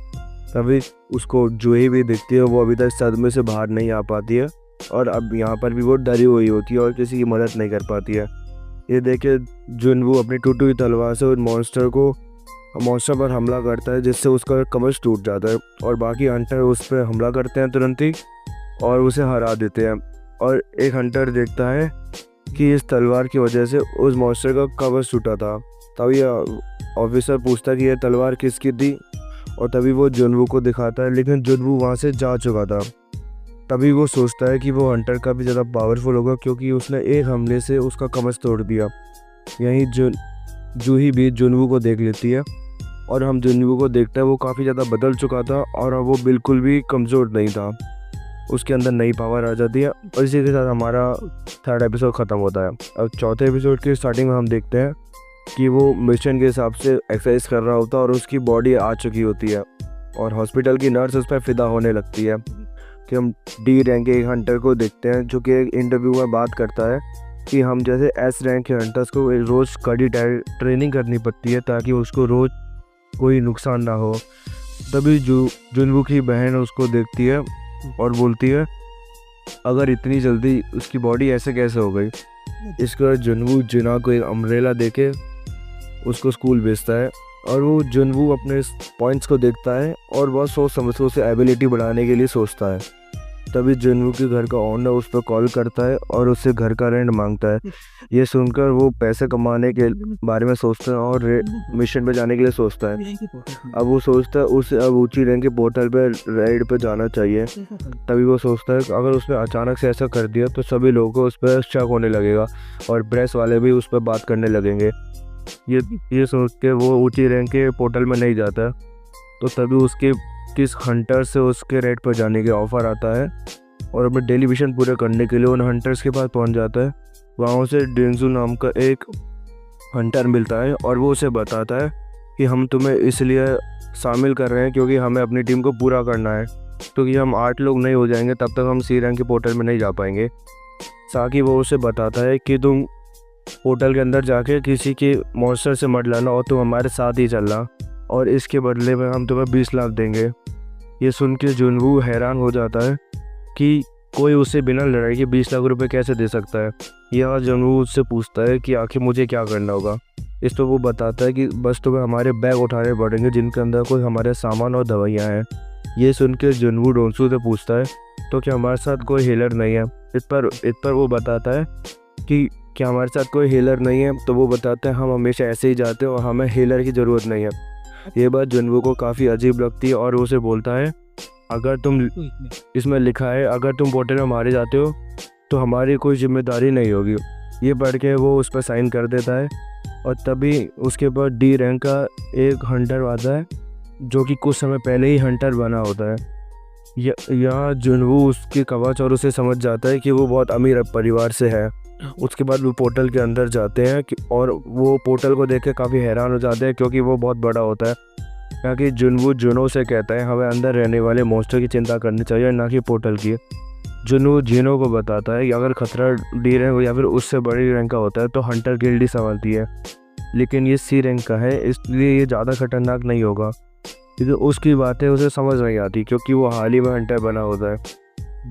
तभी उसको जूही भी दिखती है, वो अभी तक सदमे से बाहर नहीं आ पाती है और अब यहाँ पर भी वो डरी हुई होती है और किसी की मदद नहीं कर पाती है। ये देखे जुनवू अपनी टूटी हुई तलवार से मॉन्स्टर पर हमला करता है, जिससे उसका कवच टूट जाता है और बाकी हंटर उस पर हमला करते हैं तुरंत ही और उसे हरा देते हैं। और एक हंटर देखता है कि इस तलवार की वजह से उस मॉन्स्टर का कवच टूटा था। तभी ऑफिसर पूछता है कि यह तलवार किसकी थी और तभी वो जुनवू को दिखाता है, लेकिन जुनवू वहाँ से जा चुका था। तभी वो सोचता है कि वो हंटर का भी ज़्यादा पावरफुल होगा क्योंकि उसने एक हमले से उसका कवच तोड़ दिया। यहीं जूही भी जुनवू को देख लेती है और हम जुनवू को देखते हैं वो काफ़ी ज़्यादा बदल चुका था और अब वो बिल्कुल भी कमज़ोर नहीं था, उसके अंदर नई पावर आ जाती है और इसी के साथ हमारा थर्ड एपिसोड ख़त्म होता है। अब चौथे एपिसोड की स्टार्टिंग में हम देखते हैं कि वो मिशन के हिसाब से एक्सरसाइज कर रहा होता है और उसकी बॉडी आ चुकी होती है और हॉस्पिटल की नर्स उस पर फिदा होने लगती है। कि हम डी रैंक के एक हंटर को देखते हैं जो कि एक इंटरव्यू में बात करता है कि हम जैसे एस रैंक के हंटर्स को रोज़ कड़ी ट्रेनिंग करनी पड़ती है ताकि उसको रोज़ कोई नुकसान ना हो। तभी जुनवू की बहन उसको देखती है और बोलती है अगर इतनी जल्दी उसकी बॉडी ऐसे कैसे हो गई। इसके बाद जुनवू जिना को एक अम्ब्रेला देके उसको स्कूल भेजता है और वो जुनवू अपने पॉइंट्स को देखता है और बहुत सोच समझ के उसे एबिलिटी बढ़ाने के लिए सोचता है। तभी जुनवू के घर का ओनर उस पर कॉल करता है और उससे घर का रेंट मांगता है। ये सुनकर वो पैसे कमाने के बारे में सोचता है और मिशन पे जाने के लिए सोचता है। अब वो सोचता है उसे अब ऊंची रैंक के पोर्टल पे राइड पे जाना चाहिए। तभी वो सोचता है अगर उसने अचानक से ऐसा कर दिया तो सभी लोगों को उस पर शक होने लगेगा और प्रेस वाले भी उस पर बात करने लगेंगे। ये सोच के वो ऊंची रैंक के पोर्टल में नहीं जाता, तो तभी उसके किस हंटर से उसके रेड पर जाने के ऑफ़र आता है और अपने डेली मिशन पूरे करने के लिए उन हंटर्स के पास पहुंच जाता है। वहाँ उसे डेंजू नाम का एक हंटर मिलता है और वो उसे बताता है कि हम तुम्हें इसलिए शामिल कर रहे हैं क्योंकि हमें अपनी टीम को पूरा करना है, क्योंकि हम 8 लोग नहीं हो जाएंगे तब तक हम सी रैंक के पोर्टल में नहीं जा पाएंगे। साथ ही वो उसे बताता है कि तुम पोर्टल के अंदर जाके किसी के मॉन्स्टर से मर लाना और तुम हमारे साथ ही चलना और इसके बदले में हम तुम्हें 20 लाख देंगे। ये सुन के जुनवू हैरान हो जाता है कि कोई उसे बिना लड़ाई के 20 लाख रुपए कैसे दे सकता है। यह जुनवू उससे पूछता है कि आखिर मुझे क्या करना होगा। इस तो वो बताता है कि बस तुम्हें हमारे बैग उठाने पड़ेंगे जिनके अंदर कोई हमारे सामान और दवाइयाँ हैं। ये सुन के जुनवू डोंसू से पूछता है तो क्या हमारे साथ कोई हीलर नहीं है। इस पर वो बताता है कि क्या हमारे साथ कोई हीलर नहीं है। तो वो बताते हैं हम हमेशा ऐसे ही जाते हैं और हमें हीलर की ज़रूरत नहीं है। ये बात जुनवू को काफ़ी अजीब लगती है और उसे बोलता है अगर तुम इसमें लिखा है अगर तुम पोर्टल में मारे जाते हो तो हमारी कोई जिम्मेदारी नहीं होगी। ये पढ़ के वो उस पर साइन कर देता है और तभी उसके बाद डी रैंक का एक हंटर आता है जो कि कुछ समय पहले ही हंटर बना होता है। यहाँ जुनवू उसकी कवच और उसे समझ जाता है कि वो बहुत अमीर परिवार से है। उसके बाद वो पोर्टल के अंदर जाते हैं और वो पोर्टल को देख के काफ़ी हैरान हो जाते हैं क्योंकि वो बहुत बड़ा होता है। यहाँ की जुनवू जुनो से कहता है हमें अंदर रहने वाले मॉन्स्टर की चिंता करनी चाहिए, ना कि पोर्टल की। जुनू जिनो को बताता है कि अगर खतरा डी रैंक या फिर उससे बड़ी रैंक का होता है तो हंटर गिल्ड ही संभालती है, लेकिन ये सी रैंक का है इसलिए ये ज़्यादा खतरनाक नहीं होगा। क्योंकि उसकी बातें उसे समझ नहीं आती क्योंकि वो हाल ही में हंटर बना होता है।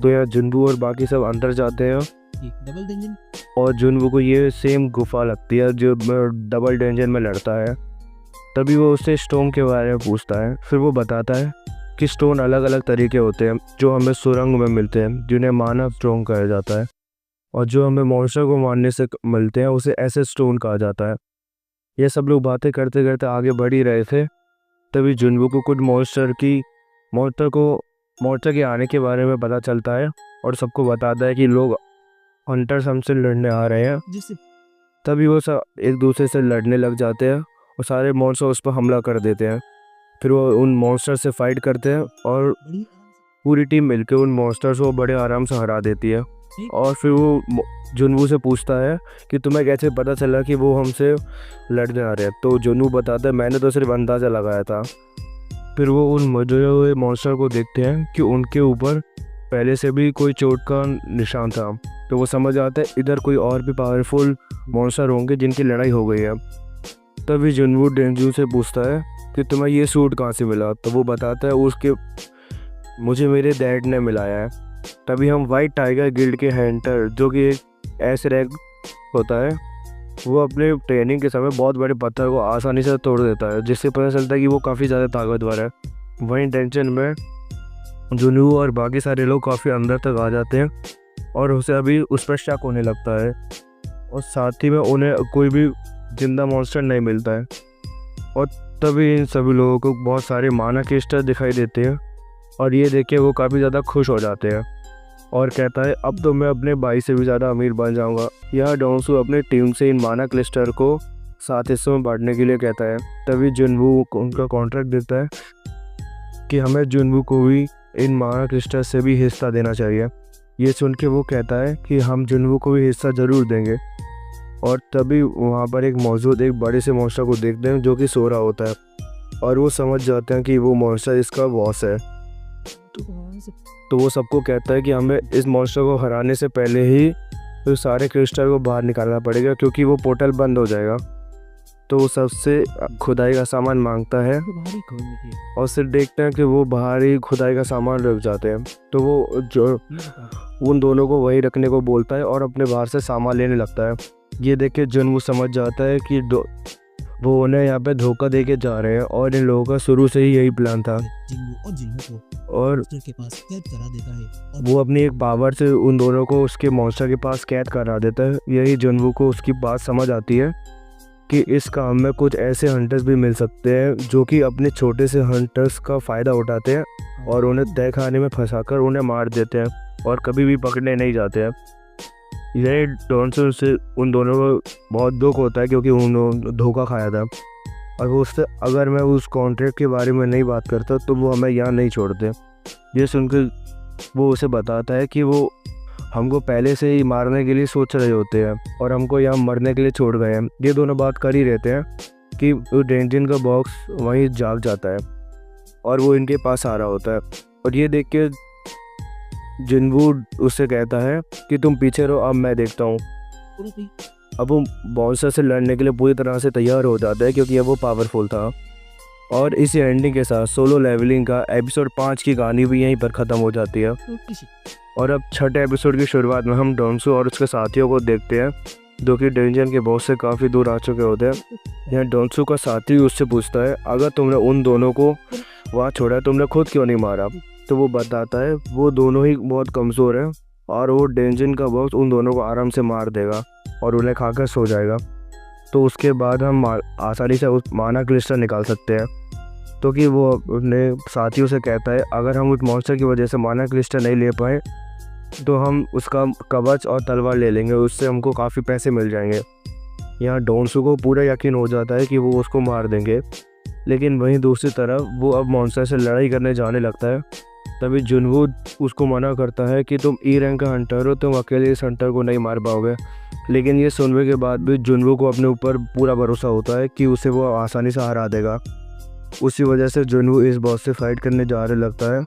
तो यहाँ जुनबू और बाकी सब अंदर जाते हैं और जुनबू को ये सेम गुफा लगती है जो डबल डेंजन में लड़ता है। तभी वो उससे स्टोन के बारे में पूछता है। फिर वो बताता है कि स्टोन अलग अलग तरीके होते हैं जो हमें सुरंग में मिलते हैं जिन्हें मानव स्टोन कहा जाता है, और जो हमें मॉन्स्टर को मारने से मिलते हैं उसे ऐसे स्टोन कहा जाता है। ये सब लोग बातें करते करते आगे बढ़ ही रहे थे। तभी जुनबू को कुछ मॉन्स्टर के आने के बारे में पता चलता है और सबको बताता है कि लोग हंटर्स हमसे लड़ने आ रहे हैं। तभी वो सब एक दूसरे से लड़ने लग जाते हैं और सारे मॉन्स्टर उस पर हमला कर देते हैं। फिर वो उन मॉन्स्टर से फाइट करते हैं और पूरी टीम मिलकर उन मॉन्स्टर्स को बड़े आराम से हरा देती है। और फिर वो जुनवू से पूछता है कि तुम्हें कैसे पता चला कि वो हमसे लड़ने आ रहे हैं। तो जुनवू बताता है मैंने तो सिर्फ अंदाज़ा लगाया था। फिर वो उन मरे हुए मॉन्स्टर को देखते हैं कि उनके ऊपर पहले से भी कोई चोट का निशान था। तो वो समझ आता है इधर कोई और भी पावरफुल मॉन्स्टर होंगे जिनकी लड़ाई हो गई है। तभी जुनवू डेंजू से पूछता है कि तुम्हें ये सूट कहाँ से मिला। तो वो बताता है मुझे मेरे डैड ने मिलाया है। तभी हम वाइट टाइगर गिल्ड के हंटर जो कि एक ऐसे रैंक होता है, वो अपने ट्रेनिंग के समय बहुत बड़े पत्थर को आसानी से तोड़ देता है, जिससे पता चलता है कि वो काफ़ी ज़्यादा ताकतवर है। वहीं टेंशन में जुनू और बाकी सारे लोग काफ़ी अंदर तक आ जाते हैं और उसे अभी उस पर शक होने लगता है, और साथ ही में उन्हें कोई भी जिंदा मॉन्स्टर नहीं मिलता है। और तभी इन सभी लोगों को बहुत सारे माना क्रिस्टल दिखाई देते हैं और ये देख के वो काफ़ी ज़्यादा खुश हो जाते हैं और कहता है अब तो मैं अपने भाई से भी ज़्यादा अमीर बन जाऊंगा। यह डोंसू अपने टीम से इन माना क्लस्टर को 7 हिस्सों में बांटने के लिए कहता है। तभी जुनवू उनका कॉन्ट्रैक्ट देता है कि हमें जुनवू को भी इन माना क्लस्टर से भी हिस्सा देना चाहिए। ये सुन के वो कहता है कि हम जुनवू को भी हिस्सा ज़रूर देंगे। और तभी वहाँ पर एक मौजूद एक बड़े से मॉन्स्टर को देखते हैं जो कि सो रहा होता है, और वो समझ जाते हैं कि वो मॉन्स्टर इसका बॉस है। तो वो सबको कहता है कि हमें इस मॉन्स्टर को हराने से पहले ही तो सारे क्रिस्टल को बाहर निकालना पड़ेगा क्योंकि वो पोर्टल बंद हो जाएगा। तो वो सबसे खुदाई का सामान मांगता है और फिर देखते हैं कि वो बाहर ही खुदाई का सामान रख जाते हैं। तो वो जो उन दोनों को वही रखने को बोलता है और अपने बाहर से सामान लेने लगता है। ये देख के जुनवू समझ जाता है कि वो उन्हें यहाँ पे धोखा दे के जा रहे हैं और इन लोगों का शुरू से ही यही प्लान था। और के पास कैद करा देता है। वो अपनी एक पावर से उन दोनों को उसके मॉन्स्टर के पास कैद करा देता है। यही जुनवू को उसकी बात समझ आती है कि इस काम में कुछ ऐसे हंटर्स भी मिल सकते हैं जो कि अपने छोटे से हंटर्स का फ़ायदा उठाते हैं और उन्हें तय खाने में फंसाकर उन्हें मार देते हैं और कभी भी पकड़ने नहीं जाते हैं। यही डॉन्सन से उन दोनों को बहुत दुख होता है क्योंकि उन्होंने धोखा खाया था, और वो उससे अगर मैं उस कॉन्ट्रैक्ट के बारे में नहीं बात करता तो वो हमें यहाँ नहीं छोड़ते। ये सुनकर वो उसे बताता है कि वो हमको पहले से ही मारने के लिए सोच रहे होते हैं और हमको यहाँ मरने के लिए छोड़ गए हैं। ये दोनों बात कर ही रहते हैं कि वो डेंजिन का बॉक्स वहीं जाग जाता है और वो इनके पास आ रहा होता है। और ये देख के जुनवू उससे कहता है कि तुम पीछे रहो, अब मैं देखता हूँ। अब वो मॉन्स्टर से लड़ने के लिए पूरी तरह से तैयार हो जाता है क्योंकि अब वो पावरफुल था। और इसी एंडिंग के साथ सोलो लेवलिंग का एपिसोड 5 की कहानी भी यहीं पर ख़त्म हो जाती है। और अब छठे एपिसोड की शुरुआत में हम डोंसू और उसके साथियों को देखते हैं जो कि डेंजन के बॉस से काफ़ी दूर आ चुके होते हैं। यहाँ डोंसू का साथी उससे पूछता है अगर तुमने उन दोनों को वहाँ छोड़ा तुमने खुद क्यों नहीं मारा। तो वो बताता है वो दोनों ही बहुत कमज़ोर हैं और वो डेंजन का बॉस उन दोनों को आराम से मार देगा और उन्हें खाकर सो जाएगा। तो उसके बाद हम आसानी से उस माना क्रिस्टल निकाल सकते हैं। तो कि वो अपने साथियों से कहता है अगर हम उस मॉन्स्टर की वजह से माना क्रिस्टल नहीं ले पाए तो हम उसका कवच और तलवार ले लेंगे, उससे हमको काफ़ी पैसे मिल जाएंगे। यहाँ डोंसू को पूरा यकीन हो जाता है कि वो उसको मार देंगे, लेकिन वहीं दूसरी तरफ वो अब मॉन्स्टर से लड़ाई करने जाने लगता है। तभी जुनवू उसको मना करता है कि तुम ई रैंक का हंटर हो, तुम अकेले इस हंटर को नहीं मार पाओगे। लेकिन ये सुनने के बाद भी जुनवू को अपने ऊपर पूरा भरोसा होता है कि उसे वो आसानी से हरा देगा। उसी वजह से जुनवू इस बॉस से फाइट करने जाने लगता है,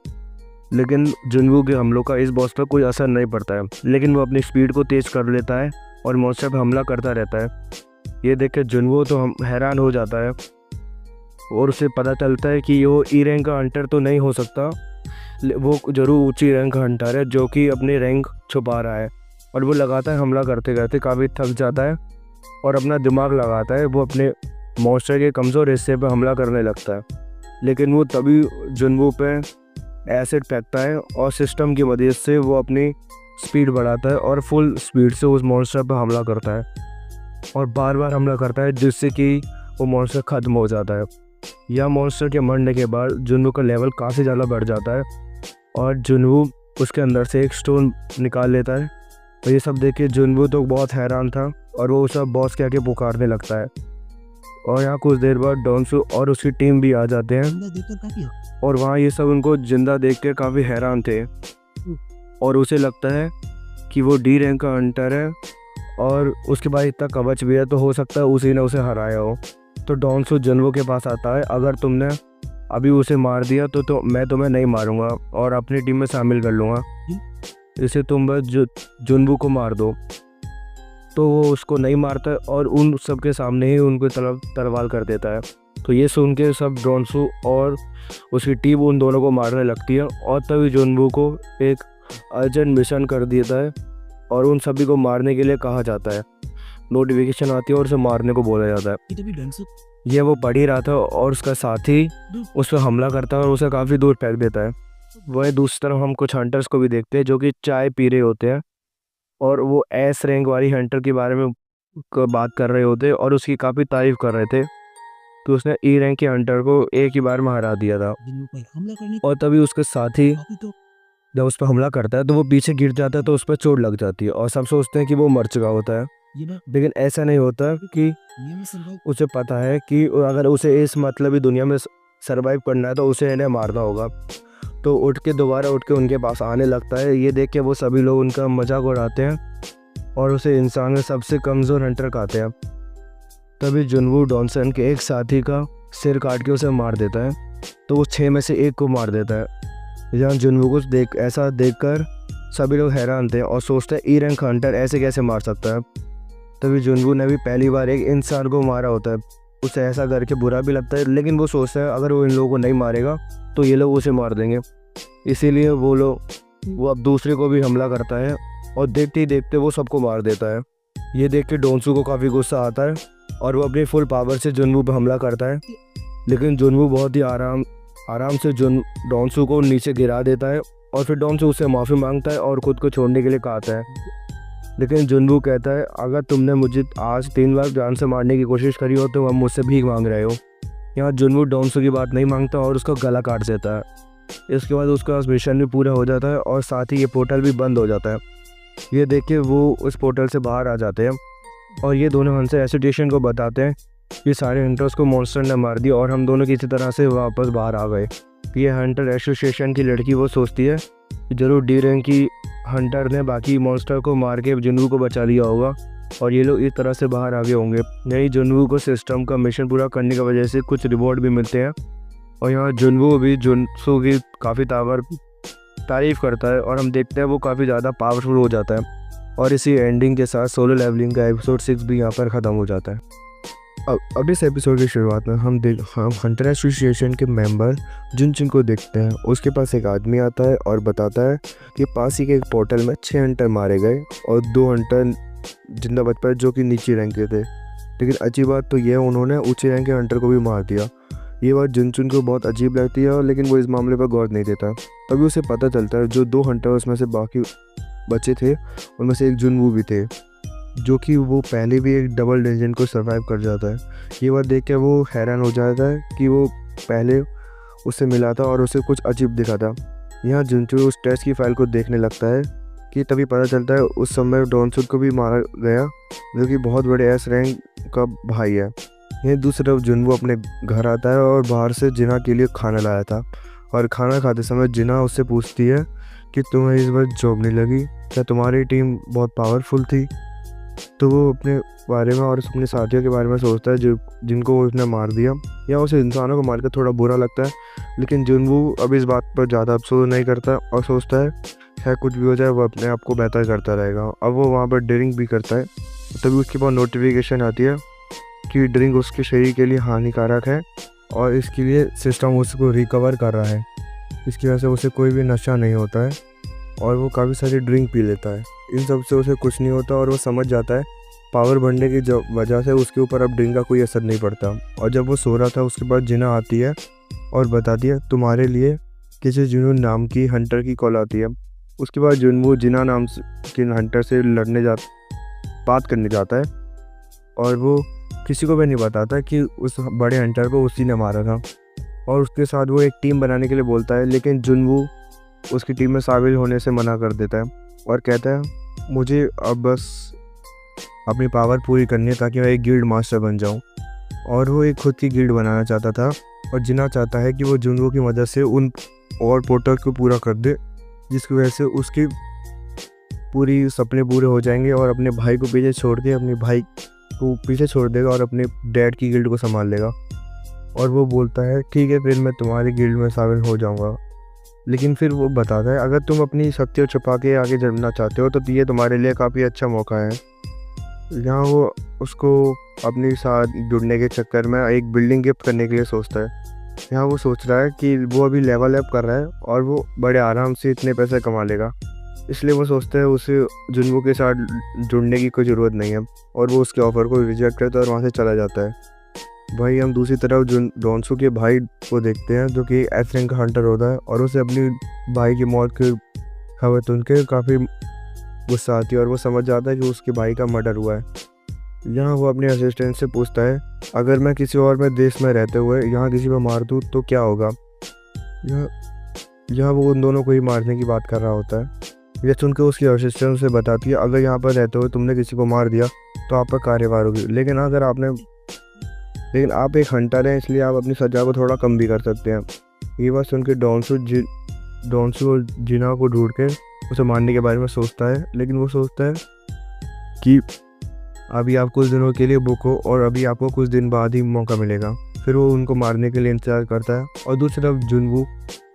लेकिन जुनवू के हमलों का इस बॉस पर कोई असर नहीं पड़ता है। लेकिन वो अपनी स्पीड को तेज़ कर लेता है और मॉन्स्टर पर हमला करता रहता है। ये देख के जुनवू तो हम हैरान हो जाता है और उसे पता चलता है कि वो ई रैंक का हंटर तो नहीं हो सकता, वो ज़रूर ऊंची रैंक का हंटर है जो कि अपनी रैंक छुपा रहा है। और वो लगातार हमला करते करते काफ़ी थक जाता है और अपना दिमाग लगाता है, वो अपने मॉन्स्टर के कमज़ोर हिस्से पर हमला करने लगता है। लेकिन वो तभी जुनवू पे एसिड फेंकता है और सिस्टम की मदद से वो अपनी स्पीड बढ़ाता है और फुल स्पीड से उस मॉन्स्टर पर हमला करता है और बार बार हमला करता है, जिससे कि वो मॉन्स्टर ख़त्म हो जाता है। यह मॉन्स्टर के मरने के बाद जुनवू का लेवल काफ़ी ज़्यादा बढ़ जाता है और जुनवू उसके अंदर से एक स्टोन निकाल लेता है। तो ये सब देख के जुनवू तो बहुत हैरान था और वो सब बॉस कह के पुकारने लगता है। और यहाँ कुछ देर बाद डोंसू और उसकी टीम भी आ जाते हैं और वहाँ ये सब उनको जिंदा देख के काफ़ी हैरान थे और उसे लगता है कि वो डी रैंक का हंटर है और उसके बाद इतना कवच भी है, तो हो सकता है उसी ने उसे हराया हो। तो डोंसू जुनवू के पास आता है, अगर तुमने अभी उसे मार दिया तो मैं तुम्हें नहीं मारूंगा और अपनी टीम में शामिल कर लूँगा, इसे तुम बस जुनवू को मार दो। तो वो उसको नहीं मारता और उन सब के सामने ही उनको तलवार कर देता है। तो ये सुन के सब डोंसू और उसकी टीम उन दोनों को मारने लगती है और तभी जुनवू को एक अर्जेंट मिशन कर देता है और उन सभी को मारने के लिए कहा जाता है। नोटिफिकेशन आती है और उसे मारने को बोला जाता है। ये वो पढ़ ही रहा था और उसका साथी उस पर हमला करता है और उसे काफ़ी दूर फेंक देता है। वहीं दूसरी तरफ हम कुछ हंटर्स को भी देखते हैं जो कि चाय पी रहे होते हैं और वो एस रैंक वाली हंटर के बारे में बात कर रहे होते और उसकी काफ़ी तारीफ कर रहे थे। तो उसने ई रैंक के हंटर को एक ही बार में हरा दिया था और तभी उसके साथी जब उस पर हमला करता है तो वो पीछे गिर जाता है, तो उस पर चोट लग जाती है और सब सोचते हैं कि वो मर चुका होता है। लेकिन ऐसा नहीं होता कि उसे पता है कि अगर उसे इस मतलबी दुनिया में सरवाइव करना है तो उसे इन्हें मारना होगा। तो दोबारा उठ के उनके पास आने लगता है। ये देख के वो सभी लोग उनका मजाक उड़ाते हैं और उसे इंसान में सबसे कमज़ोर हंटर कहते हैं। तभी जुनवू डॉनसन के एक साथी का सिर काट के उसे मार देता है, तो वो 6 में से 1 को मार देता है। जहाँ जुनवू को ऐसा देखकर सभी लोग हैरान थे और सोचते हैं ई रैंक हंटर ऐसे कैसे मार सकता है। तभी जुनवू ने भी पहली बार एक इंसान को मारा होता है, उसे ऐसा करके बुरा भी लगता है, लेकिन वो सोचता है अगर वो इन लोगों को नहीं मारेगा तो ये लोग उसे मार देंगे। इसीलिए वो अब दूसरे को भी हमला करता है और देखते ही देखते वो सबको मार देता है। ये देख के डोंसू को काफ़ी गुस्सा आता है और वो अपनी फुल पावर से जुनवू पर हमला करता है, लेकिन जुनवू बहुत ही आराम से डोंसू को नीचे गिरा देता है और फिर डोंसू उससे माफ़ी मांगता है और ख़ुद को छोड़ने के लिए कहता है। लेकिन जुनवू कहता है अगर तुमने मुझे आज 3 बार जान से मारने की कोशिश करी हो तो अब मुझसे भीख मांग रहे हो। यहाँ जुनवू डोंसू की बात नहीं मांगता और उसका गला काट देता है। इसके बाद उसका मिशन भी पूरा हो जाता है और साथ ही ये पोर्टल भी बंद हो जाता है। ये देख के वो उस पोर्टल से बाहर आ जाते हैं और ये दोनों हमसे एसोसिएशन को बताते हैं कि सारे हंटर्स को मॉन्स्टर ने मार दिया और हम दोनों किसी तरह से वापस बाहर आ गए। ये हंटर एसोसिएशन की लड़की वो सोचती है कि ज़रूर डी रैंक की हंटर ने बाकी मॉन्स्टर को मार के जुनवू को बचा लिया होगा और ये लोग इस तरह से बाहर आगे होंगे। नहीं, जुनवू को सिस्टम का मिशन पूरा करने की वजह से कुछ रिवॉर्ड भी मिलते हैं और यहाँ जुनवू भी जुनसू की काफ़ी तारीफ़ करता है और हम देखते हैं वो काफ़ी ज़्यादा पावरफुल हो जाता है। और इसी एंडिंग के साथ सोलो लेवलिंग का एपिसोड 6 भी यहाँ पर ख़त्म हो जाता है। अब इस एपिसोड की शुरुआत में हम हंटर एसोसिएशन के मेंबर जुनचुन को देखते हैं। उसके पास एक आदमी आता है और बताता है कि पास ही के एक पोर्टल में 6 हंटर मारे गए और 2 हंटर जिंदा बच पाए जो कि नीचे रैंक के थे। लेकिन अच्छी बात तो यह उन्होंने ऊंचे रैंक के हंटर को भी मार दिया। ये बात जुनचुन को बहुत अजीब लगती है, लेकिन वो इस मामले पर गौर नहीं देता। तभी उसे पता चलता है जो 2 हंटर उसमें से बाकी बचे थे उनमें से एक जुनवू भी थे, जो कि वो पहले भी एक डबल डंजन को सर्वाइव कर जाता है। ये बात देख के वो हैरान हो जाता है कि वो पहले उससे मिला था और उसे कुछ अजीब दिखा था। यहाँ जुनचुन उस टेस्ट की फाइल को देखने लगता है कि तभी पता चलता है उस समय डॉनसूट को भी मारा गया, जो कि बहुत बड़े एस रैंक का भाई है। यहीं दूसरी तरफ जुनवो अपने घर आता है और बाहर से जिना के लिए खाना लाया था, और खाना खाते समय जिना उससे पूछती है कि तुम्हें इस बार जॉब नहीं लगी, क्या तुम्हारी टीम बहुत पावरफुल थी? तो वो अपने बारे में और अपने साथियों के बारे में सोचता है जो जिनको वो उसने मार दिया, या उसे इंसानों को मारकर थोड़ा बुरा लगता है। लेकिन जुनवो अब इस बात पर ज़्यादा अफसोस नहीं करता और सोचता है कुछ भी हो जाए वो अपने आप को बेहतर करता रहेगा। अब वो वहाँ पर ड्रिंक भी करता है, तभी उसके पास नोटिफिकेशन आती है कि ड्रिंक उसके शरीर के लिए हानिकारक है और इसके लिए सिस्टम उसको रिकवर कर रहा है। इसकी वजह से उसे कोई भी नशा नहीं होता है और वो काफ़ी सारी ड्रिंक पी लेता है। इन सब से उसे कुछ नहीं होता और वो समझ जाता है पावर बढ़ने की वजह से उसके ऊपर अब ड्रिंक का कोई असर नहीं पड़ता। और जब वो सो रहा था उसके बाद जिना आती है और बताती है तुम्हारे लिए किसी जुनून नाम की हंटर की कॉल आती है। उसके बाद जुनवो जिना नाम के हंटर से बात करने जाता है और वो किसी को भी नहीं बताता कि उस बड़े हंटर को उसी ने मारा था, और उसके साथ वो एक टीम बनाने के लिए बोलता है। लेकिन जुनवो उसकी टीम में शामिल होने से मना कर देता है और कहता है मुझे अब बस अपनी पावर पूरी करनी है ताकि मैं एक गिल्ड मास्टर बन जाऊं। और वो एक खुद की गिल्ड बनाना चाहता था, और जिना चाहता है कि वो जुनवो की मदद से उन और पोर्टर को पूरा कर दे, जिसकी वजह से उसकी पूरी सपने पूरे हो जाएंगे और अपने भाई को पीछे छोड़ के अपने भाई को पीछे छोड़ देगा और अपने डैड की गिल्ड को संभाल लेगा। और वो बोलता है ठीक है फिर मैं तुम्हारी गिल्ड में शामिल हो जाऊंगा। लेकिन फिर वो बताता है अगर तुम अपनी शक्तियाँ छुपा के आगे बढ़ना चाहते हो तो ये तुम्हारे लिए काफ़ी अच्छा मौका है। यहाँ वो उसको अपने साथ जुड़ने के चक्कर में एक बिल्डिंग गिफ्ट करने के लिए सोचता है। यहाँ वो सोच रहा है कि वो अभी लेवल अप कर रहा है और वो बड़े आराम से इतने पैसे कमा लेगा, इसलिए वो सोचता है उसे जुनवो के साथ जुड़ने की कोई ज़रूरत नहीं है, और वो उसके ऑफ़र को रिजेक्ट करता है और वहाँ से चला जाता है। भाई हम दूसरी तरफ डॉनसू के भाई को देखते हैं जो कि एस रैंक का हंटर होता है, और उसे अपनी भाई की मौत की खबर सुन के काफ़ी गुस्सा आती है और वो समझ जाता है कि उसके भाई का मर्डर हुआ है। यहाँ वो अपने असिस्टेंट से पूछता है अगर मैं किसी और में देश में रहते हुए यहाँ किसी को मार दूँ तो क्या होगा। यहाँ वो उन दोनों को ही मारने की बात कर रहा होता है। यह सुनकर उसकी असिस्टेंट से बताती है अगर यहाँ पर रहते हुए तुमने किसी को मार दिया तो आप पर कार्यवाही होगी, लेकिन आप एक हंटर हैं इसलिए आप अपनी सज़ा को थोड़ा कम भी कर सकते हैं। ये बात सुनकर डॉनसू और जिना को ढूंढ के उसे मारने के बारे में सोचता है, लेकिन वो सोचता है कि अभी आप कुछ दिनों के लिए बुक हो और अभी आपको कुछ दिन बाद ही मौका मिलेगा। फिर वो उनको मारने के लिए इंतज़ार करता है, और दूसरी तरफ जुनवो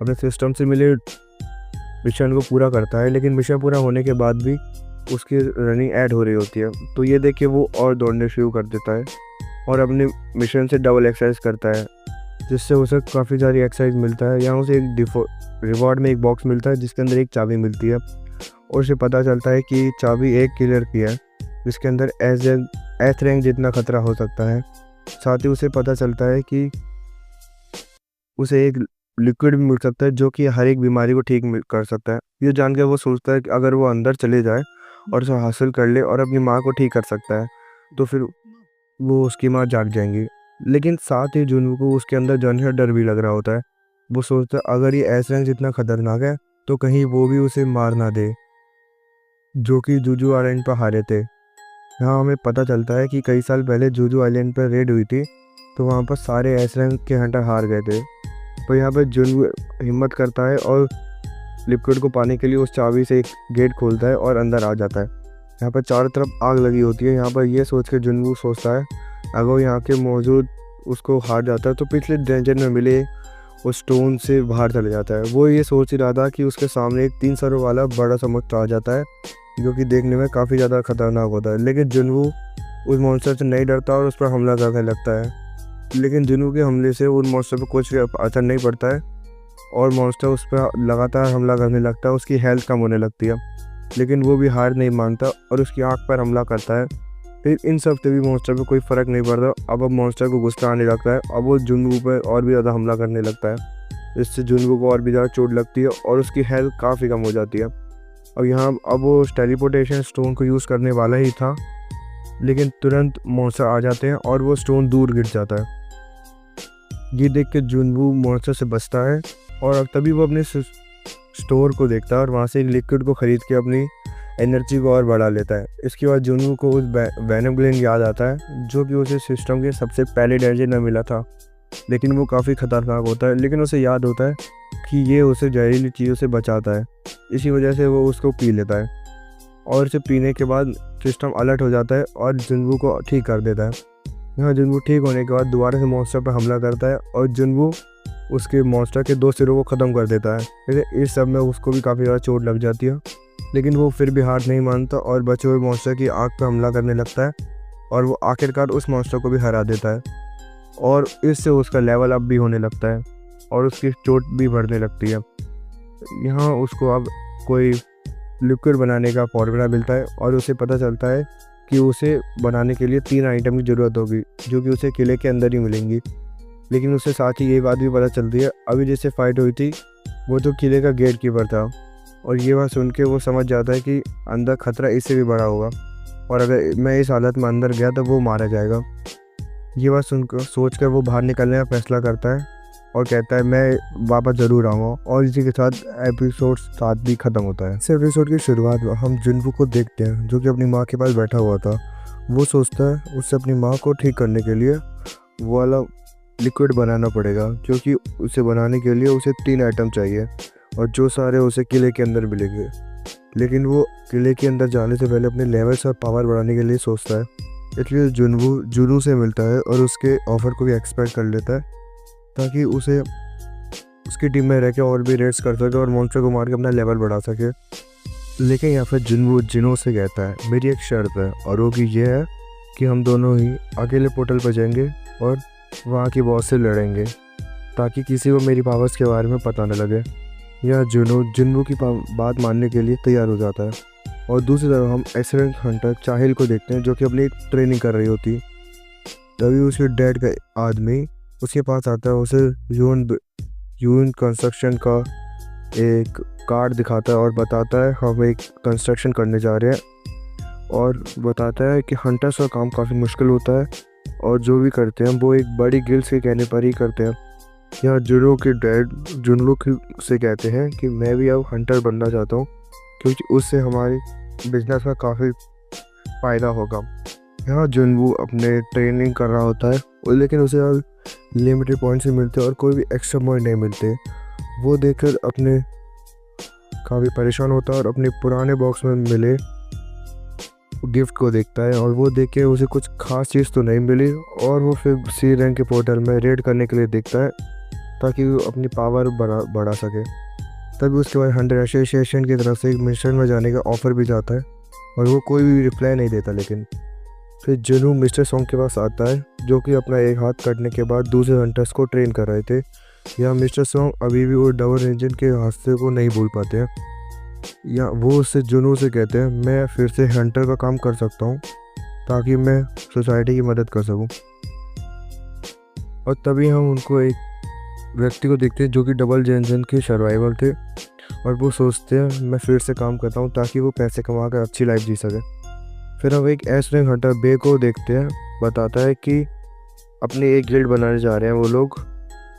अपने सिस्टम से मिले मिशन को पूरा करता है, लेकिन मिशन पूरा होने के बाद भी उसकी रनिंग ऐड हो रही होती है। तो ये देख के वो और दौड़ने शुरू कर देता है और अपने मिशन से डबल एक्सरसाइज करता है, जिससे उसे काफ़ी सारी एक्सरसाइज मिलता है। यहाँ उसे एक रिवॉर्ड में एक बॉक्स मिलता है जिसके अंदर एक चाबी मिलती है, और उसे पता चलता है कि चाबी एक किलर की है जिसके अंदर एस रैंक जितना खतरा हो सकता है। साथ ही उसे पता चलता है कि उसे एक लिक्विड भी मिल सकता है जो कि हर एक बीमारी को ठीक कर सकता है। ये जानकर वो सोचता है कि अगर वो अंदर चले जाए और उसे हासिल कर ले और अपनी माँ को ठीक कर सकता है तो फिर वो उसकी माँ जाग जाएंगी। लेकिन साथ ही जुनवो को उसके अंदर जाने का डर भी लग रहा होता है। वो सोचता है अगर ये एस रैंक जितना खतरनाक है तो कहीं वो भी उसे मार ना दे जो कि जुजू आइलैंड पर हारे थे। यहाँ हमें पता चलता है कि कई साल पहले जुजू आइलैंड पर रेड हुई थी, तो वहाँ पर सारे एस रैंक के हंटर हार गए थे। तो यहाँ पर जुनवो हिम्मत करता है और लिक्विड को पाने के लिए उस चाबी से एक गेट खोलता है और अंदर आ जाता है। यहाँ पर चारों तरफ आग लगी होती है। यहाँ पर यह सोच के जुनवो सोचता है अगर यहाँ के मौजूद उसको हार जाता है तो पिछले डेंजर में मिले उस स्टोन से बाहर चले जाता है। वो ये सोच ही रहा था कि उसके सामने एक 3 सरों वाला बड़ा सा मॉन्स्टर आ जाता है जो कि देखने में काफ़ी ज़्यादा खतरनाक होता है। लेकिन जुनवो उस मॉन्स्टर से नहीं डरता और उस पर हमला करने लगता है। लेकिन जुनवो के हमले से उन मॉन्स्टर पर कुछ असर नहीं पड़ता है और मॉन्स्टर उस पर लगातार हमला करने लगता है। उसकी हेल्थ कम होने लगती है, लेकिन वो भी हार नहीं मानता और उसकी आँख पर हमला करता है। फिर इन सब से भी मॉन्स्टर पे कोई फ़र्क नहीं पड़ता। अब मॉन्स्टर को गुस्सा आने लगता है। अब वो जुनवो पर और भी ज़्यादा हमला करने लगता है, इससे जुनवो को और भी ज़्यादा चोट लगती है और उसकी हेल्थ काफ़ी कम हो जाती है। और यहाँ अब वो टेलीपोर्टेशन स्टोन को यूज़ करने वाला ही था, लेकिन तुरंत मॉन्स्टर आ जाते हैं और वो स्टोन दूर गिर जाता है। ये देख के जुनवो मॉन्स्टर से बचता है और तभी वो अपने स्टोर को देखता है और वहाँ से एक लिक्विड को ख़रीद के अपनी एनर्जी को और बढ़ा लेता है। इसके बाद जुनू को उस वैनम ग्लैंड याद आता है जो कि उसे सिस्टम के सबसे पहले डेंजर में मिला था, लेकिन वो काफ़ी ख़तरनाक होता है। लेकिन उसे याद होता है कि ये उसे जहरीली चीज़ों से बचाता है, इसी वजह से वो उसको पी लेता है। और इसे पीने के बाद सिस्टम अलर्ट हो जाता है और जुनवू को ठीक कर देता है। यहाँ जुनवू ठीक होने के बाद दोबारा से मॉन्स्टर पर हमला करता है और जुनवू उसके मॉन्स्टर के 2 सिरों को ख़त्म कर देता है। लेकिन इस सब में उसको भी काफ़ी ज़्यादा चोट लग जाती है, लेकिन वो फिर भी हार नहीं मानता और बचे हुए मॉन्स्टर की आँख पर हमला करने लगता है और वो आखिरकार उस मॉन्स्टर को भी हरा देता है। और इससे उसका लेवल अप भी होने लगता है और उसकी चोट भी बढ़ने लगती है। यहाँ उसको अब कोई लिक्विड बनाने का फॉर्मूला मिलता है और उसे पता चलता है कि उसे बनाने के लिए 3 आइटम की ज़रूरत होगी जो कि उसे किले के अंदर ही मिलेंगी। लेकिन उससे साथ ही ये बात भी पता चलती है, अभी जिससे फाइट हुई थी वो तो किले का गेट कीपर था, और ये बात सुन के वो समझ जाता है कि अंदर खतरा इससे भी बड़ा होगा और अगर मैं इस हालत में अंदर गया तो वो मारा जाएगा। ये बात सुनकर सोचकर वो बाहर निकलने का फैसला करता है और कहता है मैं वापस ज़रूर आऊँगा। और इसी के साथ एपिसोड 7 भी ख़त्म होता है। इस एपिसोड की शुरुआत में हम जुनवू को देखते हैं जो कि अपनी माँ के पास बैठा हुआ था। वो सोचता है उससे अपनी माँ को ठीक करने के लिए वो वाला लिक्विड बनाना पड़ेगा, क्योंकि उसे बनाने के लिए उसे 3 आइटम चाहिए और जो सारे उसे किले के अंदर मिलेंगे। लेकिन वो किले के अंदर जाने से पहले अपने लेवल्स और पावर बढ़ाने के लिए सोचता है, इसलिए जुनवू जुनू से मिलता है और उसके ऑफ़र को भी एक्सपेक्ट कर लेता है ताकि उसे उसकी टीम में रह के और भी रेड्स कर सके और मॉन्स्टर को मार के अपना लेवल बढ़ा सके। लेकिन यहाँ पर जुनवू जिनो से कहता है मेरी एक शर्त है, और वो कि ये है कि हम दोनों ही अकेले पोर्टल पर जाएंगे और वहाँ की बॉस से लड़ेंगे ताकि किसी को मेरी पावर्स के बारे में पता न लगे। यह जुनवू की बात मानने के लिए तैयार हो जाता है। और दूसरी तरफ हम एक्सीडेंट हंटर चाहिल को देखते हैं जो कि अपनी ट्रेनिंग कर रही होती। तभी उसके डैड का आदमी उसके पास आता है, उसे यून कंस्ट्रक्शन का एक कार्ड दिखाता है और बताता है हम एक कंस्ट्रक्शन करने जा रहे हैं, और बताता है कि हंटर्स का काम काफ़ी मुश्किल होता है और जो भी करते हैं वो एक बड़ी गिल्ड्स के कहने पर ही करते हैं। यहाँ जुनो के डैड जुनलू से कहते हैं कि मैं भी अब हंटर बनना चाहता हूँ क्योंकि उससे हमारी बिजनेस में काफ़ी फ़ायदा होगा। यहाँ जुनवू अपने ट्रेनिंग कर रहा होता है लेकिन उसे अब लिमिटेड पॉइंट्स ही मिलते और कोई भी एक्स्ट्रा पॉइंट नहीं मिलते। वो देखकर अपने काफ़ी परेशान होता है और अपने पुराने बॉक्स में मिले गिफ्ट को देखता है और वो देख के उसे कुछ खास चीज़ तो नहीं मिली और वो फिर सी रैंक के पोर्टल में रेड करने के लिए देखता है ताकि वो अपनी पावर बढ़ा सके। तभी उसके बाद हंटर एसोसिएशन की तरफ से एक मिशन में जाने का ऑफ़र भी जाता है और वो कोई भी रिप्लाई नहीं देता। लेकिन फिर जुनू मिस्टर सॉन्ग के पास आता है जो कि अपना एक हाथ कटने के बाद दूसरे हंटर्स को ट्रेन कर रहे थे। यहाँ मिस्टर सॉन्ग अभी भी वो डबल इंजन के हादसे को नहीं भूल पाते हैं। या वो उससे जुनू से कहते हैं मैं फिर से हंटर का काम कर सकता हूँ ताकि मैं सोसाइटी की मदद कर सकूँ। और तभी हम उनको एक व्यक्ति को देखते हैं जो कि डबल इंजन के सर्वाइवल थे और वो सोचते हैं मैं फिर से काम करता हूँ ताकि वो पैसे कमा कर अच्छी लाइफ जी सके। फिर हम एक एस रैंक हंटर बे को देखते हैं, बताता है कि अपनी एक गिल्ड बनाने जा रहे हैं वो लोग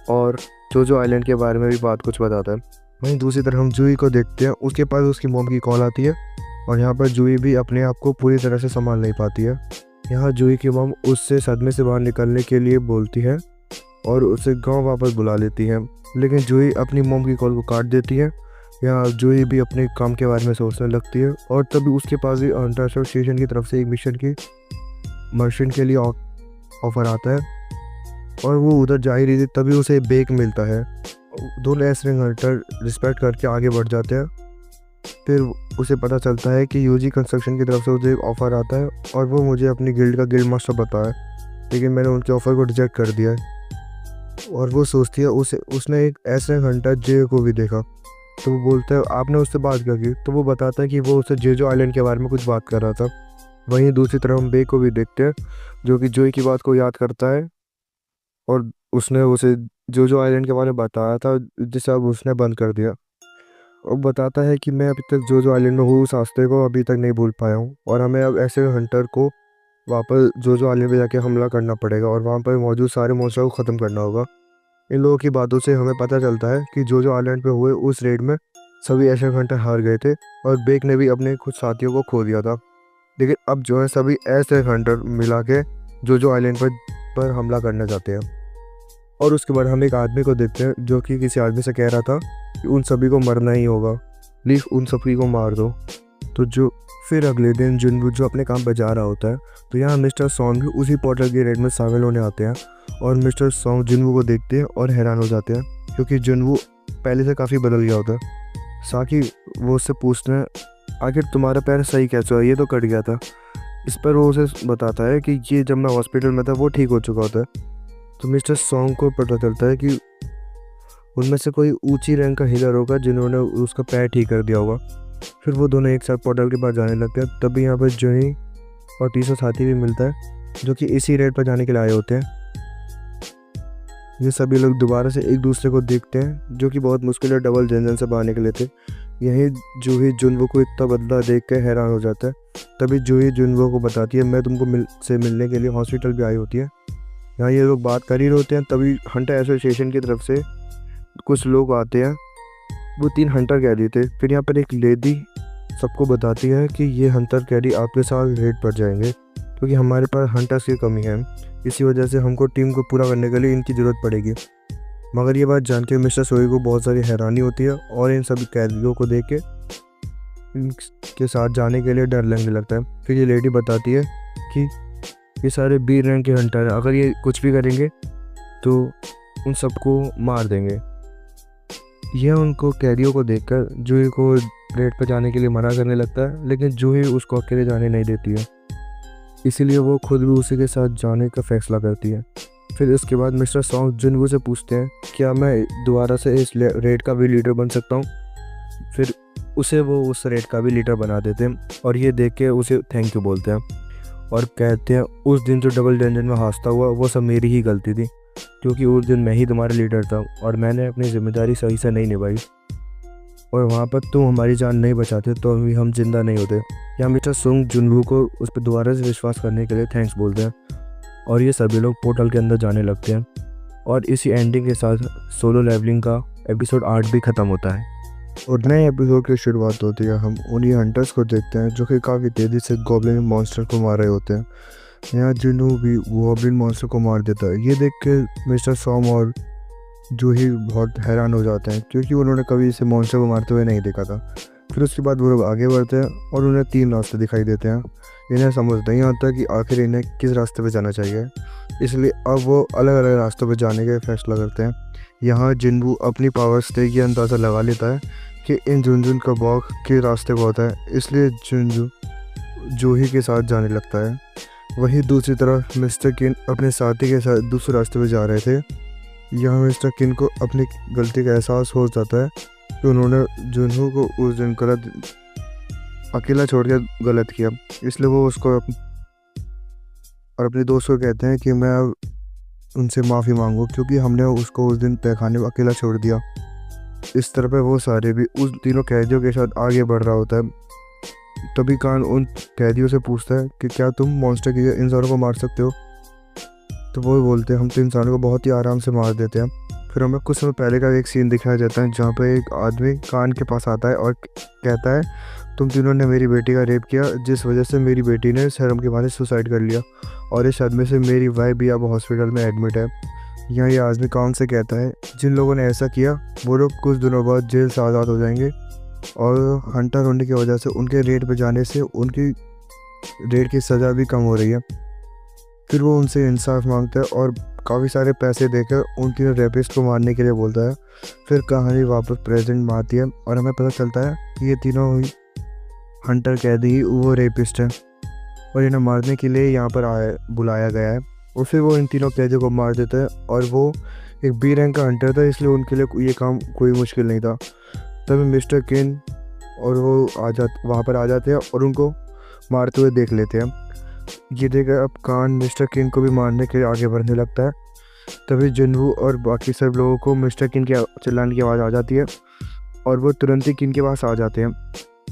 और जोजो आइलैंड के बारे में भी बात कुछ बताता है। वहीं दूसरी तरफ हम जूही को देखते हैं, उसके पास उसकी मॉम की कॉल आती है और यहाँ पर जूही भी अपने आप को पूरी तरह से संभाल नहीं पाती है। यहाँ जूही की मॉम उससे सदमे से बाहर निकलने के लिए बोलती है और उसे गांव वापस बुला लेती है, लेकिन जूही अपनी मॉम की कॉल को काट देती है। यहाँ जूही भी अपने काम के बारे में सोचने लगती है और तभी उसके पास भी हंटर एसोसिएशन की तरफ से एक मिशन की मर्चेंट के लिए ऑफर आता है और वो उधर जा ही रही थी तभी उसे बेक मिलता है। दोनों एस रैंक हंटर रिस्पेक्ट करके आगे बढ़ जाते हैं। फिर उसे पता चलता है कि यूजी कंस्ट्रक्शन की तरफ से उसे एक ऑफ़र आता है और वो मुझे अपनी गिल्ड का गिल्ड मास्टर बताया, लेकिन मैंने उनके ऑफ़र को रिजेक्ट कर दिया है। और वो सोचती है उसने एक एस रैंक हंटर जे को भी देखा, तो वो बोलता है आपने उससे बात क्या की, तो वो बताता है कि वो उससे जेजो आइलैंड के बारे में कुछ बात कर रहा था। वहीं दूसरी तरफ हम बे को भी देखते हैं जो कि जोई की बात को याद करता है और उसने उसे जोजो आइलैंड के बारे में बताया था जिसे अब उसने बंद कर दिया। और बताता है कि मैं अभी तक जोजो आइलैंड में हूँ उस रास्ते को अभी तक नहीं भूल पाया हूँ और हमें अब ऐसे हंटर को वापस जोजो आइलैंड पे जाके हमला करना पड़ेगा और वहाँ पर मौजूद सारे मॉन्स्टर को ख़त्म करना होगा। इन लोगों की बातों से हमें पता चलता है कि जोजो आइलैंड पे हुए उस रेड में सभी एशियन हंटर हार गए थे और बेक ने भी अपने कुछ साथियों को खो दिया था। लेकिन अब जो है सभी ऐसे हंटर मिला के जोजो आइलैंड पर हमला करना चाहते हैं। और उसके बाद हम एक आदमी को देखते हैं जो कि किसी आदमी से कह रहा था कि उन सभी को मरना ही होगा, प्लीज़ उन सभी को मार दो। तो जो फिर अगले दिन जुनवू जो अपने काम पर जा रहा होता है, तो यहाँ मिस्टर सॉन्ग भी उसी पोर्टल की रेड में शामिल होने आते हैं और मिस्टर सॉन्ग जुनवू को देखते हैं और हैरान हो जाते हैं क्योंकि जुनवू पहले से काफ़ी बदल गया होता है। साकी वो उससे पूछते हैं आखिर तुम्हारा पैर सही कैसे हुआ, ये तो कट गया था। इस पर वो उसे बताता है कि ये जब मैं हॉस्पिटल में था वो ठीक हो चुका होता है। तो मिस्टर सॉन्ग को पता चलता है कि उनमें से कोई ऊंची रैंक का हीलर होगा जिन्होंने उसका पैर ठीक कर दिया होगा। फिर वो दोनों एक साथ पोर्टल के पास जाने लगते हैं। तभी यहाँ पर जूही और तीसरा साथी भी मिलता है जो कि इसी रेड पर जाने के लिए आए होते हैं। ये सभी लोग दोबारा से एक दूसरे को देखते हैं जो कि बहुत मुश्किल है डबल जंजन से बाहर निकले थे। यही जूही जुनवो को इतना बदला देख के हैरान हो जाता है। तभी जूही जुनवो को बताती है मैं तुमको मिलने के लिए हॉस्पिटल भी आई होती है। यहाँ ये लोग बात कर ही होते हैं तभी हंटर एसोसिएशन की तरफ से कुछ लोग आते हैं। वो 3 हंटर कैदी थे। फिर यहाँ पर एक लेडी सबको बताती है कि ये हंटर कैदी आपके साथ रेड पर जाएंगे क्योंकि हमारे पास हंटर्स की कमी है, इसी वजह से हमको टीम को पूरा करने के लिए इनकी ज़रूरत पड़ेगी। मगर ये बात जान के मिस्टर सोई को बहुत सारी हैरानी होती है और इन सभी कैदियों को देख के इनके साथ जाने के लिए डर लगने लगता है। फिर ये लेडी बताती है कि ये सारे बी रैंक के हंटर हैं, अगर ये कुछ भी करेंगे तो उन सबको मार देंगे। यह उनको कैदियों को देखकर जूही को रेड पर जाने के लिए मना करने लगता है, लेकिन जूही उसको अकेले जाने नहीं देती है, इसीलिए वो खुद भी उसी के साथ जाने का फैसला करती है। फिर इसके बाद मिस्टर सॉन्ग जुनवू से पूछते हैं क्या मैं दोबारा से इस रेड का भी लीडर बन सकता हूँ। फिर उसे वो उस रेड का भी लीडर बना देते हैं और ये देख के उसे थैंक यू बोलते हैं और कहते हैं उस दिन जो डबल डंजन में हादसा हुआ वो सब मेरी ही गलती थी क्योंकि उस दिन मैं ही तुम्हारा लीडर था और मैंने अपनी जिम्मेदारी सही से नहीं निभाई और वहाँ पर तुम हमारी जान नहीं बचाते तो अभी हम जिंदा नहीं होते। यहाँ मिस्टर सुंग जुनवू को उस पर दोबारा से विश्वास करने के लिए थैंक्स बोलते हैं और ये सभी लोग पोर्टल के अंदर जाने लगते हैं और इसी एंडिंग के साथ सोलो लेवलिंग का एपिसोड 8 भी ख़त्म होता है और नए एपिसोड की शुरुआत होती है। हम उन्हीं हंटर्स को देखते हैं जो कि काफ़ी तेज़ी से गॉब्लिन मॉन्स्टर को मार रहे होते हैं। यहाँ जुनू भी गॉब्लिन मॉन्स्टर को मार देता है। ये देख के मिस्टर सॉम और जूही बहुत हैरान हो जाते हैं क्योंकि उन्होंने कभी इसे मॉन्स्टर को मारते हुए नहीं देखा था। फिर उसके बाद वो लोग आगे बढ़ते हैं और उन्हें 3 रास्ते दिखाई देते हैं। इन्हें समझ नहीं आता कि आखिर इन्हें किस रास्ते पे जाना चाहिए, इसलिए अब वो अलग अलग रास्तों पे जाने का फैसला करते हैं। यहाँ जिनवू अपनी पावर से ये अंदाज़ा लगा लेता है कि इन जुनजुन का वॉक के रास्ते बहुत है, इसलिए जुनजू जूही के साथ जाने लगता है। वहीं दूसरी तरफ मिस्टर किन अपने साथी के साथ दूसरे रास्ते पे जा रहे थे। यहाँ मिस्टर किन को अपनी गलती का एहसास हो जाता है कि उन्होंने जुनहू को उस दिन अकेला छोड़ के गलत किया, इसलिए वो उसको और अपने दोस्त को कहते हैं कि मैं अब उनसे माफ़ी मांगू क्योंकि हमने उसको उस दिन तहखाने में अकेला छोड़ दिया। इस तरह पे वो सारे भी उस तीनों कैदियों के साथ आगे बढ़ रहा होता है। तभी कान उन कैदियों से पूछता है कि क्या तुम मॉन्स्टर की इंसानों को मार सकते हो। तो वो बोलते हैं हम तो इंसानों को बहुत ही आराम से मार देते हैं। फिर हमें कुछ समय पहले का एक सीन दिखाया जाता है जहाँ पे एक आदमी कान के पास आता है और कहता है तुम तीनों ने मेरी बेटी का रेप किया जिस वजह से मेरी बेटी ने शर्म के मारे सुसाइड कर लिया और इस आदमी से मेरी वाइफ भी अब हॉस्पिटल में एडमिट है। यहाँ ये आदमी कान से कहता है जिन लोगों ने ऐसा किया वो लोग कुछ दिनों बाद जेल से आज़ाद हो जाएंगे और हंटर होने की वजह से उनके रेड पे जाने से उनकी रेड की सज़ा भी कम हो रही है। फिर वो उनसे इंसाफ मांगता है और काफ़ी सारे पैसे देकर उन तीनों रेपिस्ट को मारने के लिए बोलता है। फिर कहानी वापस प्रेजेंट में आती है और हमें पता चलता है कि ये तीनों हंटर कैदी ही वो रेपिस्ट हैं और इन्हें मारने के लिए यहाँ पर बुलाया गया है। और फिर वो इन तीनों कैदियों को मार देता है और वो एक बी रैंक का हंटर था इसलिए उनके लिए ये काम कोई मुश्किल नहीं था। तभी मिस्टर किन और वो वहाँ पर आ जाते हैं और उनको मारते हुए देख लेते हैं। ये देखकर अब कान मिस्टर किन को भी मारने के लिए आगे बढ़ने लगता है। तभी जिनवू और बाकी सब लोगों को मिस्टर किन की चिल्लाने की आवाज़ आ जाती है और वो तुरंत ही किन के पास आ जाते हैं।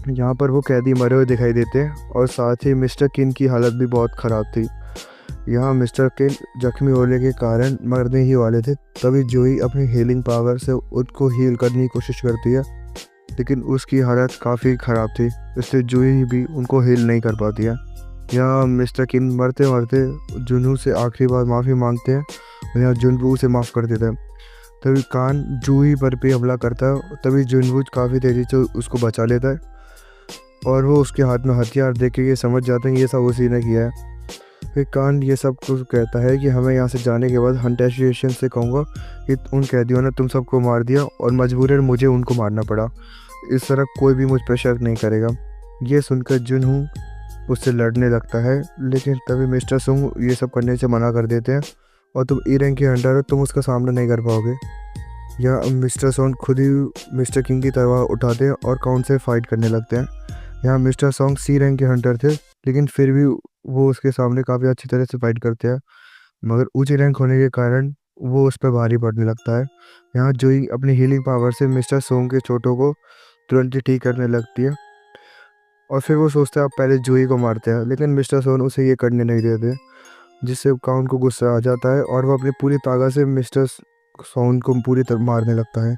यहाँ पर वो कैदी मरे हुए दिखाई देते हैं और साथ ही मिस्टर किन की हालत भी बहुत ख़राब थी। यहाँ मिस्टर किन जख्मी होने के कारण मरने ही वाले थे। तभी जूही अपनी हीलिंग पावर से उसको हील करने की कोशिश करती है लेकिन उसकी हालत काफ़ी ख़राब थी, इसलिए जूही भी उनको हील नहीं कर पाती है। यहाँ मिस्टर किन मरते मरते जुनू से आखिरी बार माफ़ी मांगते हैं और यहाँ जुनवू उसे माफ़ कर देता है। तभी कान जूही पर भी हमला करता है, तभी जुनवू काफ़ी तेज़ी से उसको बचा लेता है और वो उसके हाथ में हथियार देख के ये समझ जाते हैं ये सब उसी ने किया है। फिर कान ये सब कुछ कहता है कि हमें यहाँ से जाने के बाद हंट एसोसिएशन से कहूँगा कि उन कैदियों ने तुम सबको मार दिया और मजबूरन मुझे उनको मारना पड़ा। इस तरह कोई भी मुझ पर शक नहीं करेगा। ये सुनकर जुनहू उससे लड़ने लगता है, लेकिन तभी मिस्टर सुंग ये सब करने से मना कर देते हैं और तुम ई रैंक के हंटर हो, तुम उसका सामना नहीं कर पाओगे। या मिस्टर सॉन्ग खुद ही मिस्टर किंग की तलवार उठाते हैं और काउन से फाइट करने लगते हैं। यहाँ मिस्टर सॉन्ग सी रैंक के हंटर थे, लेकिन फिर भी वो उसके सामने काफ़ी अच्छी तरह से फाइट करते हैं, मगर ऊंची रैंक होने के कारण वो उस पर भारी पड़ने लगता है। यहाँ जोई अपनी हीलिंग पावर से मिस्टर सोंग के चोटों को तुरंत ही ठीक करने लगती है और फिर वो सोचता है अब पहले जोई को मारते हैं, लेकिन मिस्टर सोन उसे ये करने नहीं देते, जिससे काउन को गुस्सा आ जाता है और वो अपनी पूरी ताकत से मिस्टर सोन को पूरी तरह मारने लगता है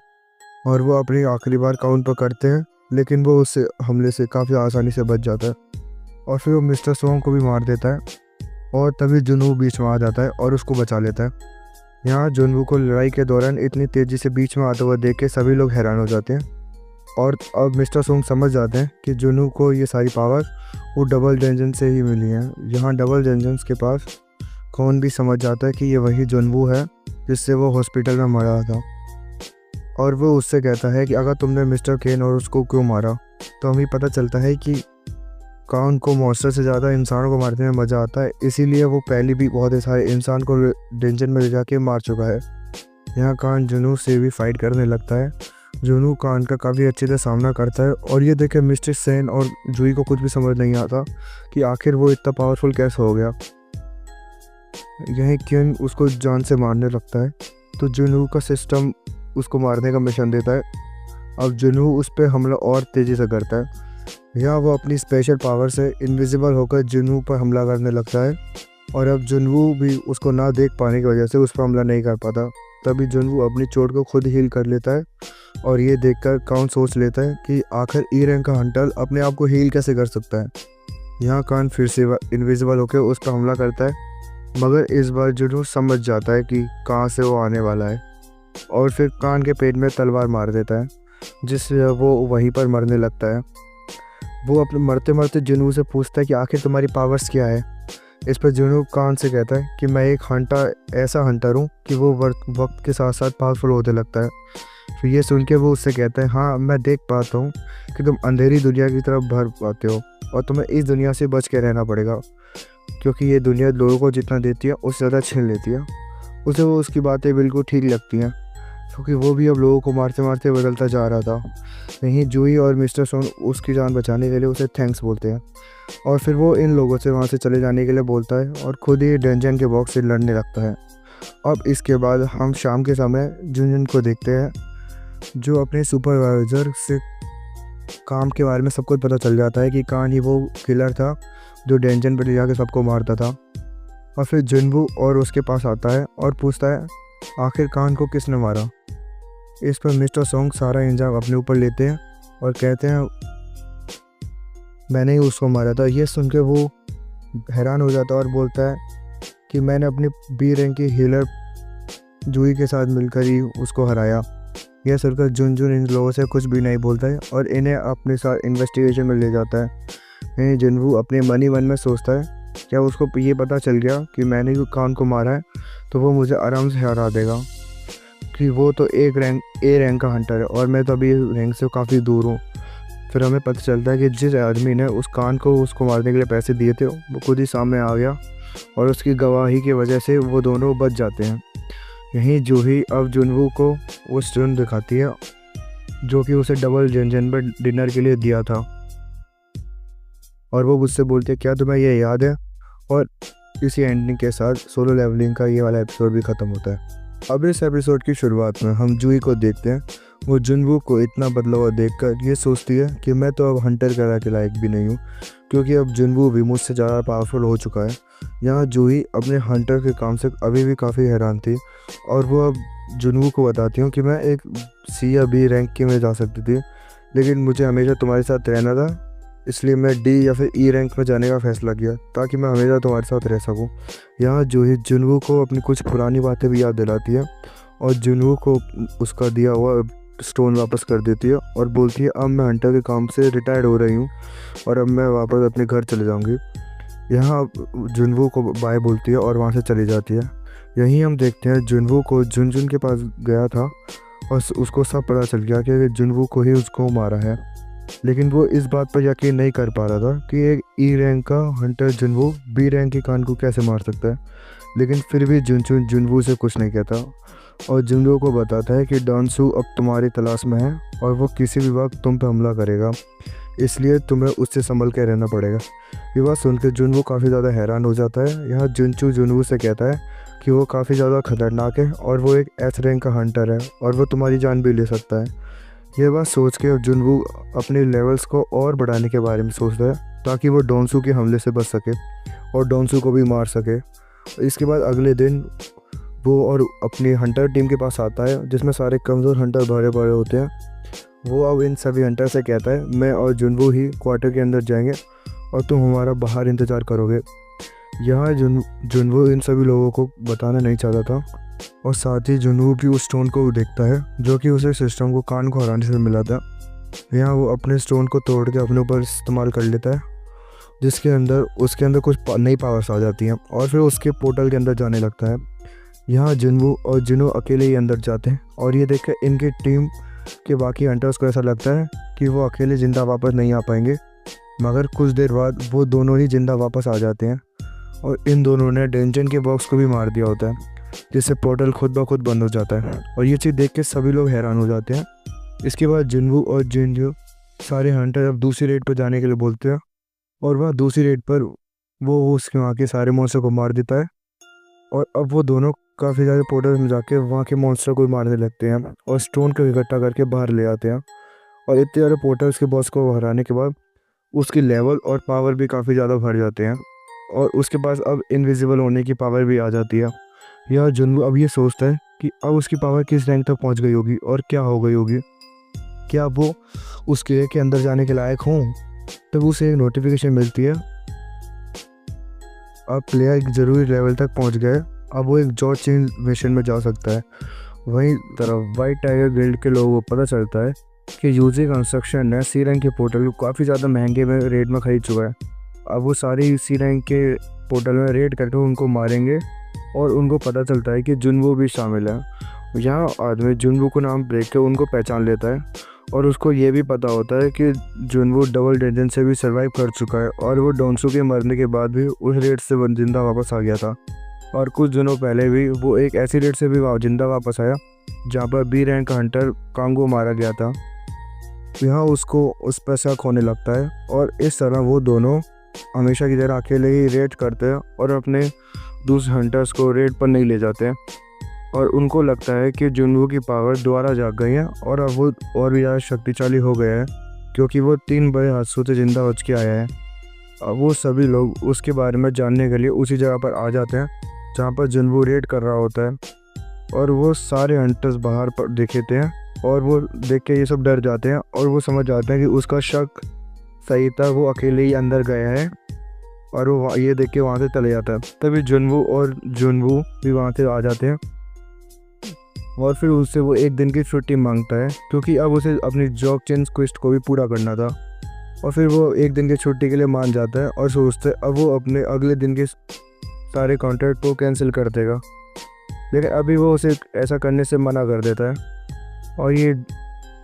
और वो अपनी आखिरी बार काउन पर करते हैं, लेकिन वो उससे हमले से काफ़ी आसानी से बच जाता है और फिर वो मिस्टर सोंग को भी मार देता है और तभी जुनवू बीच में आ जाता है और उसको बचा लेता है। यहाँ जुनवू को लड़ाई के दौरान इतनी तेज़ी से बीच में आते हुए देख के सभी लोग हैरान हो जाते हैं और अब मिस्टर सोंग समझ जाते हैं कि जुनू को ये सारी पावर वो डबल डेंजन से ही मिली हैं। यहाँ डबल डेंजन्स के पास कौन भी समझ जाता है कि ये वही जुनवू है जिससे वो हॉस्पिटल में मरा था और वो उससे कहता है कि अगर तुमने मिस्टर केन और उसको क्यों मारा, तो हमें पता चलता है कि काउन को मॉन्स्टर से ज़्यादा इंसानों को मारने में मज़ा आता है, इसीलिए वो पहले भी बहुत सारे इंसान को डेंजन में ले जाके मार चुका है। यहाँ कान जुनू से भी फाइट करने लगता है। जुनू कान का काफ़ी अच्छे से सामना करता है और ये देखे मिस्टर सेन और जूही को कुछ भी समझ नहीं आता कि आखिर वो इतना पावरफुल कैसे हो गया। यही किंग उसको जान से मारने लगता है, तो जुनू का सिस्टम उसको मारने का मिशन देता है। अब जुनू उस पर हमला और तेज़ी से करता है। यहाँ वो अपनी स्पेशल पावर से इनविजिबल होकर जुनू पर हमला करने लगता है और अब जुनवू भी उसको ना देख पाने की वजह से उस पर हमला नहीं कर पाता। तभी जुनवू अपनी चोट को खुद हील कर लेता है और ये देखकर काउन सोच लेता है कि आखिर ई रैंक का हंटर अपने आप को हील कैसे कर सकता है। यहाँ कान फिर से इनविजिबल होकर उस पर हमला करता है, मगर इस बार जुनू समझ जाता है कि कहाँ से वो आने वाला है और फिर कान के पेट में तलवार मार देता है, जिससे वो वहीं पर मरने लगता है। वो अपने मरते मरते जुनू से पूछता है कि आखिर तुम्हारी पावर्स क्या है। इस पर जुनू कान से कहता है कि मैं एक ऐसा हंटर हूँ कि वो वक्त के साथ साथ पावरफुल होने लगता है। फिर ये सुन के वो उससे कहता है, हाँ मैं देख पाता हूँ कि तुम अंधेरी दुनिया की तरफ भर पाते हो और तुम्हें इस दुनिया से बच के रहना पड़ेगा, क्योंकि ये दुनिया लोगों को जितना देती है उससे ज़्यादा छीन लेती है। उसे वो उसकी बातें बिल्कुल ठीक लगती हैं, क्योंकि वो भी अब लोगों को मारते मारते बदलता जा रहा था। वहीं जूही और मिस्टर सोन उसकी जान बचाने के लिए उसे थैंक्स बोलते हैं और फिर वो इन लोगों से वहाँ से चले जाने के लिए बोलता है और खुद ही डेंजन के बॉक्स से लड़ने लगता है। अब इसके बाद हम शाम के समय जुनजन को देखते हैं, जो अपने सुपरवाइज़र से काम के बारे में सब कुछ पता चल जाता है कि कान ही वो किलर था जो डेंजन पर ले जाकर सबको मारता था। और फिर जुनवू और उसके पास आता है और पूछता है आखिर कान को किसने मारा। इस पर मिस्टर सोंग सारा इंजाम अपने ऊपर लेते हैं और कहते हैं मैंने ही उसको मारा था। ये सुन के वो हैरान हो जाता है और बोलता है कि मैंने अपनी बी रैंक की हीलर जूही के साथ मिलकर ही उसको हराया। यह सुनकर जुनजुन इन लोगों से कुछ भी नहीं बोलता है और इन्हें अपने साथ इन्वेस्टिगेशन में ले जाता है। जुनवू अपने मन ही मन में सोचता है क्या उसको ये पता चल गया कि मैंने कान को मारा है तो वो मुझे आराम से हरा देगा, कि वो तो ए रैंक का हंटर है और मैं तो अभी रैंक से काफ़ी दूर हूँ। फिर हमें पता चलता है कि जिस आदमी ने उस कान को उसको मारने के लिए पैसे दिए थे वो खुद ही सामने आ गया और उसकी गवाही की वजह से वो दोनों बच जाते हैं। यहीं जूही अब जुनवू को वो स्टोन दिखाती है जो कि उसे डबल डेंजन पर डिनर के लिए दिया था और वो मुझसे बोलती है क्या तुम्हें ये याद है। और इसी एंडिंग के साथ सोलो लेवलिंग का ये वाला एपिसोड भी ख़त्म होता है। अब इस एपिसोड की शुरुआत में हम जूही को देखते हैं। वो जुनवू को इतना बदला हुआ देखकर ये सोचती है कि मैं तो अब हंटर करा के लायक भी नहीं हूँ, क्योंकि अब जुनवू भी मुझसे ज़्यादा पावरफुल हो चुका है। यहाँ जूही अपने हंटर के काम से अभी भी काफ़ी हैरान थी और वो अब जुनवू को बताती हूँ कि मैं एक सी या बी रैंक की में जा सकती थी, लेकिन मुझे हमेशा तुम्हारे साथ रहना था, इसलिए मैं डी या फिर ई रैंक में जाने का फ़ैसला किया ताकि मैं हमेशा तुम्हारे साथ रह सकूं। यहाँ जूही जुनवू को अपनी कुछ पुरानी बातें भी याद दिलाती है और जुनवू को उसका दिया हुआ स्टोन वापस कर देती है और बोलती है अब मैं हंटर के काम से रिटायर्ड हो रही हूँ और अब मैं वापस अपने घर चले जाऊँगी। यहाँ जुनवू को बाय बोलती है और वहाँ से चली जाती है। यहीं हम देखते हैं जुनवू को जुनजुन के पास गया था और उसको सब पता चल गया कि जुनवू को ही उसको मारा है, लेकिन वो इस बात पर यकीन नहीं कर पा रहा था कि एक ई रैंक का हंटर जुनवू बी रैंक के कान को कैसे मार सकता है। लेकिन फिर भी जुनजुन जुनवू से कुछ नहीं कहता और जुनवू को बताता है कि डॉनसू अब तुम्हारी तलाश में है और वो किसी भी वक्त तुम पे हमला करेगा, इसलिए तुम्हें उससे संभल के रहना पड़ेगा। ये बात सुनकर जुनवू काफ़ी ज़्यादा हैरान हो जाता है। यहाँ जुनचू जुनवू से कहता है कि वो काफ़ी ज़्यादा खतरनाक है और वो एक एस रैंक का हंटर है और वो तुम्हारी जान भी ले सकता है। ये बात सोच के जुनवू अपने लेवल्स को और बढ़ाने के बारे में सोचता है ताकि वो डॉनसू के हमले से बच सके और डॉनसू को भी मार सके। इसके बाद अगले दिन वो और अपनी हंटर टीम के पास आता है जिसमें सारे कमज़ोर हंटर भरे पड़े होते हैं। वो अब इन सभी हंटर से कहता है मैं और जुनवू ही क्वार्टर के अंदर जाएंगे और तुम हमारा बाहर इंतज़ार करोगे। यहाँ जुनवू इन सभी लोगों को बताना नहीं चाहता था और साथ ही जुनवू भी उस स्टोन को देखता है जो कि उसे सिस्टम को कान को हराने से मिला था। यहाँ वो अपने स्टोन को तोड़ के अपने ऊपर इस्तेमाल कर लेता है जिसके अंदर उसके अंदर कुछ नई पावर्स आ जाती हैं और फिर उसके पोर्टल के अंदर जाने लगता है। यहाँ जुनवू और जुनू अकेले ही अंदर जाते हैं और ये देखकर इनकी टीम के बाकी हंटर्स को ऐसा लगता है कि वो अकेले ज़िंदा वापस नहीं आ पाएंगे, मगर कुछ देर बाद वो दोनों ही ज़िंदा वापस आ जाते हैं और इन दोनों ने डेंजन के बॉक्स को भी मार दिया होता है जिससे पोर्टल खुद ब खुद बंद हो जाता है और ये चीज़ देख के सभी लोग हैरान हो जाते हैं। इसके बाद जुनवू और जिनजू सारे हंटर अब दूसरी रेड पर जाने के लिए बोलते हैं और वह दूसरी रेड पर वो उसके वहाँ के सारे मॉन्स्टर को मार देता है और अब वो दोनों काफ़ी सारे पोर्टल्स में जाके वहाँ के मॉन्स्टर को मारने लगते हैं और स्टोन को इकट्ठा करके बाहर ले आते हैं। और इतने सारे पोर्टल्स के बॉस को हराने के बाद उसकी लेवल और पावर भी काफ़ी ज़्यादा बढ़ जाते हैं और उसके पास अब इनविजिबल होने की पावर भी आ जाती है। यह जुनवू अब ये सोचता है कि अब उसकी पावर किस रैंक तक पहुँच गई होगी और क्या हो गई होगी, क्या वो उस किले के अंदर जाने के लायक हों। तब उसे एक नोटिफिकेशन मिलती है अब प्लेयर एक ज़रूरी लेवल तक पहुंच गए, अब वो एक जॉब चेंज मिशन में जा सकता है। वहीं तरफ वाइट टाइगर गिल्ड के लोगों को पता चलता है कि यूजी कंस्ट्रक्शन ने सी रैंक के पोर्टल को काफ़ी ज़्यादा महंगे में रेट में ख़रीद चुका है। अब वो सारी सी रैंक के पोर्टल में रेड करके उनको मारेंगे और उनको पता चलता है कि जुनवू भी शामिल है। यहाँ आदमी जुनवू को नाम देख के उनको पहचान लेता है और उसको ये भी पता होता है कि जुनवू डबल डेंजन से भी सर्वाइव कर चुका है और वो डॉनसू के मरने के बाद भी उस रेड से जिंदा वापस आ गया था और कुछ दिनों पहले भी वो एक ऐसी रेड से भी जिंदा वापस आया जहाँ पर बी रैंक हंटर कांगो मारा गया था। यहाँ उसको उस पर शक होने लगता है और इस तरह वो दोनों हमेशा की तरह अकेले ही रेड करते हैं और अपने दूसरे हंटर्स को रेड पर नहीं ले जाते हैं और उनको लगता है कि जुनवू की पावर दोबारा जाग गई है और अब वो और भी ज़्यादा शक्तिशाली हो गया है क्योंकि वो 3 बड़े हादसों से जिंदा बच के आया है। अब वो सभी लोग उसके बारे में जानने के लिए उसी जगह पर आ जाते हैं जहाँ पर जुनवू रेड कर रहा होता है और वो सारे हंटर्स बाहर पर देखेते हैं और वो देख के ये सब डर जाते हैं और वो समझ जाते हैं कि उसका शक सही था, वो अकेले ही अंदर गया है और वो ये देख के वहाँ से चले जाता है। तभी जुनवू भी वहाँ से आ जाते हैं और फिर उससे वो 1 दिन की छुट्टी मांगता है क्योंकि अब उसे अपनी जॉब चेंज क्वेस्ट को भी पूरा करना था और फिर वो 1 दिन की छुट्टी के लिए मान जाता है और सोचते अब वो अपने अगले दिन के सारे कॉन्ट्रैक्ट को कैंसिल कर देगा, लेकिन अभी वो उसे ऐसा करने से मना कर देता है और ये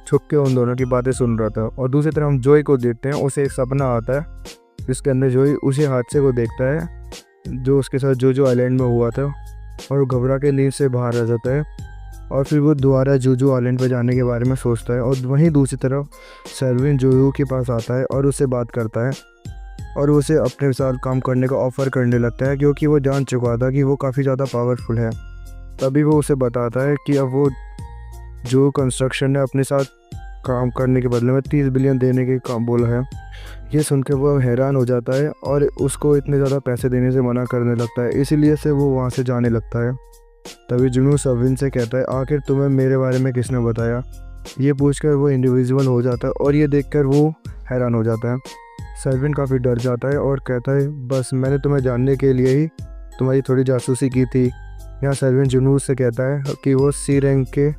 छुप के उन दोनों की बातें सुन रहा था। और दूसरी तरफ हम जोई को देखते हैं, उसे एक सपना आता है जिसके अंदर जोई उसी हादसे को देखता है जो उसके साथ जोजो आइलैंड में हुआ था और वो घबरा के नींद से बाहर आ जाता है और फिर वो दोबारा जोजो आइलैंड पर जाने के बारे में सोचता है। और वहीं दूसरी तरफ सेल्विन जोयू के पास आता है और उससे बात करता है और उसे अपने साथ काम करने का ऑफ़र करने लगता है क्योंकि वो जान चुका था कि वो काफ़ी ज़्यादा पावरफुल है। तभी वो उसे बताता है कि अब वो जो कंस्ट्रक्शन ने अपने साथ काम करने के बदले में 30 बिलियन देने के काम बोला है। ये सुनकर वो हैरान हो जाता है और उसको इतने ज़्यादा पैसे देने से मना करने लगता है, इसीलिए से वो वहाँ से जाने लगता है। तभी जुनू सविन से कहता है आखिर तुम्हें मेरे बारे में किसने बताया। ये पूछकर वो इंडिविजुअल हो जाता है और ये देखकर वो हैरान हो जाता है। सर्विन काफ़ी डर जाता है और कहता है बस मैंने तुम्हें जानने के लिए ही तुम्हारी थोड़ी जासूसी की थी। यहाँ सर्विन जुनून से कहता है कि वो सी रैंक के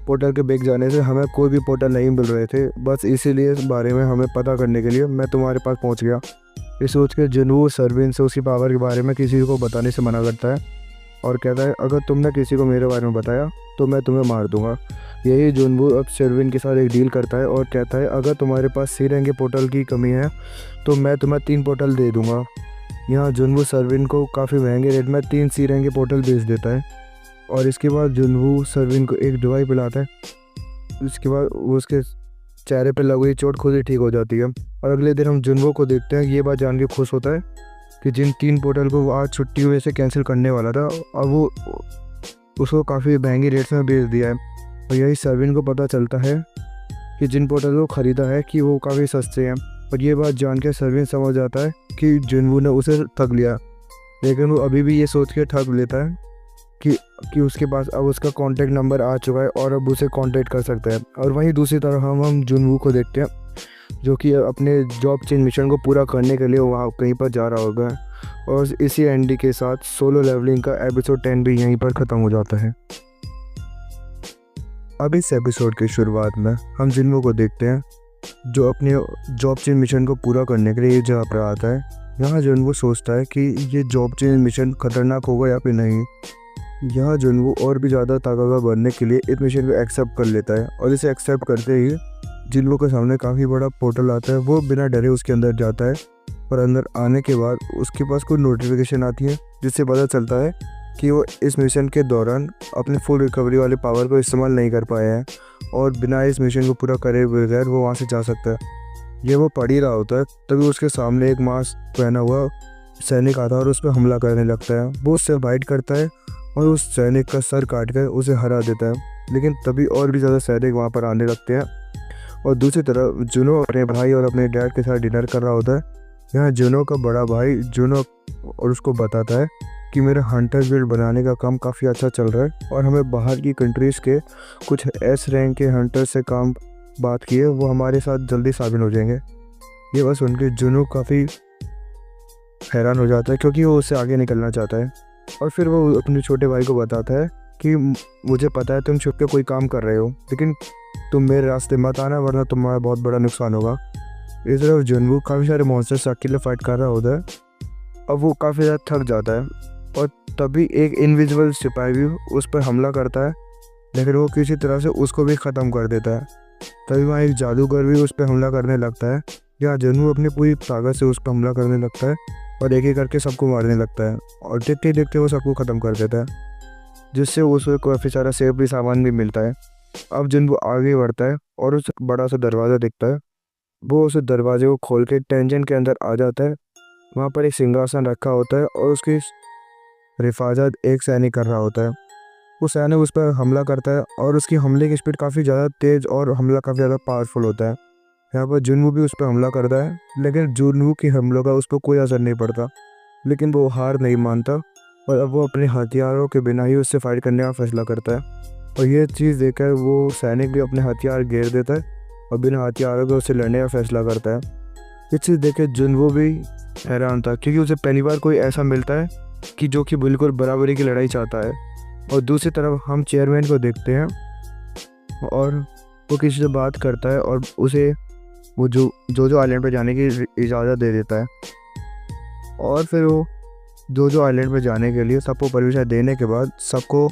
पोर्टल के बेक जाने से हमें कोई भी पोर्टल नहीं मिल रहे थे, बस इसीलिए इस बारे में हमें पता करने के लिए मैं तुम्हारे पास पहुँच गया। ये सोच के जुनून सर्विन से उसकी पावर के बारे में किसी को बताने से मना करता है और कहता है अगर तुमने किसी को मेरे बारे में बताया तो मैं तुम्हें मार दूंगा। यही जुनवू अब सर्विन के साथ एक डील करता है और कहता है अगर तुम्हारे पास सी रैंक के पोर्टल की कमी है तो मैं तुम्हें 3 पोर्टल दे दूंगा। यहाँ जुनवू सर्विन को काफ़ी महंगे रेट में 3 सी रैंक के पोर्टल बेच देता है और इसके बाद जुनवू सर्विन को एक दवाई पिलाता है। इसके बाद वो उसके चेहरे पर लगी हुई चोट खुद ही ठीक हो जाती है और अगले दिन हम जुनवू को देखते हैं। ये बात जान के खुश होता है कि जिन 3 पोर्टल को वो आज छुट्टी वजह से कैंसिल करने वाला था और वो उसको काफ़ी महंगी रेट्स में बेच दिया है। और यही सर्विन को पता चलता है कि जिन पोर्टल को ख़रीदा है कि वो काफ़ी सस्ते हैं। और ये बात जान के सर्विन समझ जाता है कि जुनवू ने उसे ठग लिया, लेकिन वो अभी भी ये सोच के ठग लेता है कि उसके पास अब उसका कॉन्टैक्ट नंबर आ चुका है और अब उसे कॉन्टैक्ट कर सकता है। और वहीं दूसरी तरफ हम जुनवू को देखते हैं जो कि अपने जॉब चेंज मिशन को पूरा करने के लिए वहाँ कहीं पर जा रहा होगा। और इसी एंडी के साथ सोलो लेवलिंग का एपिसोड 10 भी यहीं पर ख़त्म हो जाता है। अब इस एपिसोड की शुरुआत में हम जुनवू को देखते हैं जो अपने जॉब चेंज मिशन को पूरा करने के लिए ये जगह पर आता है। यहाँ जुनवू सोचता है कि ये जॉब चेंज मिशन खतरनाक होगा या फिर नहीं। यहाँ जुनवू और भी ज़्यादा ताकतवर बनने के लिए इस मिशन को एक्सेप्ट कर लेता है और इसे एक्सेप्ट करते ही जुनवू के सामने काफ़ी बड़ा पोर्टल आता है। वो बिना डरे उसके अंदर जाता है और अंदर आने के बाद उसके पास कोई नोटिफिकेशन आती है जिससे पता चलता है कि वो इस मिशन के दौरान अपने फुल रिकवरी वाले पावर को इस्तेमाल नहीं कर पाए हैं और बिना इस मिशन को पूरा करे बगैर वो वहाँ से जा सकता है। ये वो पढ़ ही रहा होता है तभी उसके सामने एक मास्क पहना हुआ सैनिक आता है और उस पर हमला करने लगता है। वो उससे फाइट करता है और उस सैनिक का सर काट कर उसे हरा देता है, लेकिन तभी और भी ज़्यादा सैनिक वहाँ पर आने लगते हैं। और दूसरी तरफ जुनो अपने भाई और अपने डैड के साथ डिनर कर रहा होता है। यहाँ जुनो का बड़ा भाई जुनो और उसको बताता है कि मेरा हंटर गिल्ड बनाने का काम काफ़ी अच्छा चल रहा है और हमें बाहर की कंट्रीज़ के कुछ एस रैंक के हंटर से काम बात किए, वो हमारे साथ जल्दी शामिल हो जाएंगे। ये बस उनके जुनो काफ़ी हैरान हो जाता है क्योंकि वो उससे आगे निकलना चाहता है। और फिर वो अपने छोटे भाई को बताता है कि मुझे पता है तुम छुप के कोई काम कर रहे हो, लेकिन तुम मेरे रास्ते मत आना वरना तुम्हारा बहुत बड़ा नुकसान होगा। इस तरफ जुनवू काफ़ी सारे मॉन्स्टर्स अकेले फाइट कर रहा होता है। अब वो काफ़ी ज़्यादा थक जाता है और तभी एक इनविजिबल सिपाही भी उस पर हमला करता है, लेकिन वो किसी तरह से उसको भी ख़त्म कर देता है। तभी वहाँ एक जादूगर भी उस पर हमला करने लगता है। यहाँ जुनवू अपनी पूरी ताकत से उस पर हमला करने लगता है और एक एक करके सबको मारने लगता है और देखते देखते वो सबको ख़त्म कर देता है, जिससे उसको काफ़ी सारा सेफ्टी सामान भी मिलता है। अब जुनवू आगे बढ़ता है और उस बड़ा सा दरवाज़ा दिखता है। वो उस दरवाजे को खोल के टेंजन के अंदर आ जाता है। वहाँ पर एक सिंहासन रखा होता है और उसकी हिफाजत एक सैनिक कर रहा होता है। वो सैनिक उस पर हमला करता है और उसकी हमले की स्पीड काफ़ी ज़्यादा तेज़ और हमला काफ़ी ज़्यादा पावरफुल होता है। यहाँ पर जुनवू भी उस पर हमला करता है, लेकिन जुनवू के हमलों का उस पर कोई असर नहीं पड़ता। लेकिन वो हार नहीं मानता और अब वो अपने हथियारों के बिना ही उससे फाइट करने का फैसला करता है। और ये चीज़ देखकर वो सैनिक भी अपने हथियार घेर देता है और बिना हथियारों के उससे लड़ने का फैसला करता है। ये चीज़ देख के जुनवू भी हैरान था क्योंकि उसे पहली बार कोई ऐसा मिलता है कि जो कि बिल्कुल बराबरी की लड़ाई चाहता है। और दूसरी तरफ हम चेयरमैन को देखते हैं और वो किसी से बात करता है और उसे वो जो आइलैंड पे जाने की इजाज़त दे देता है। और फिर वो जो आइलैंड पे जाने के लिए सबको परमिशन देने के बाद सबको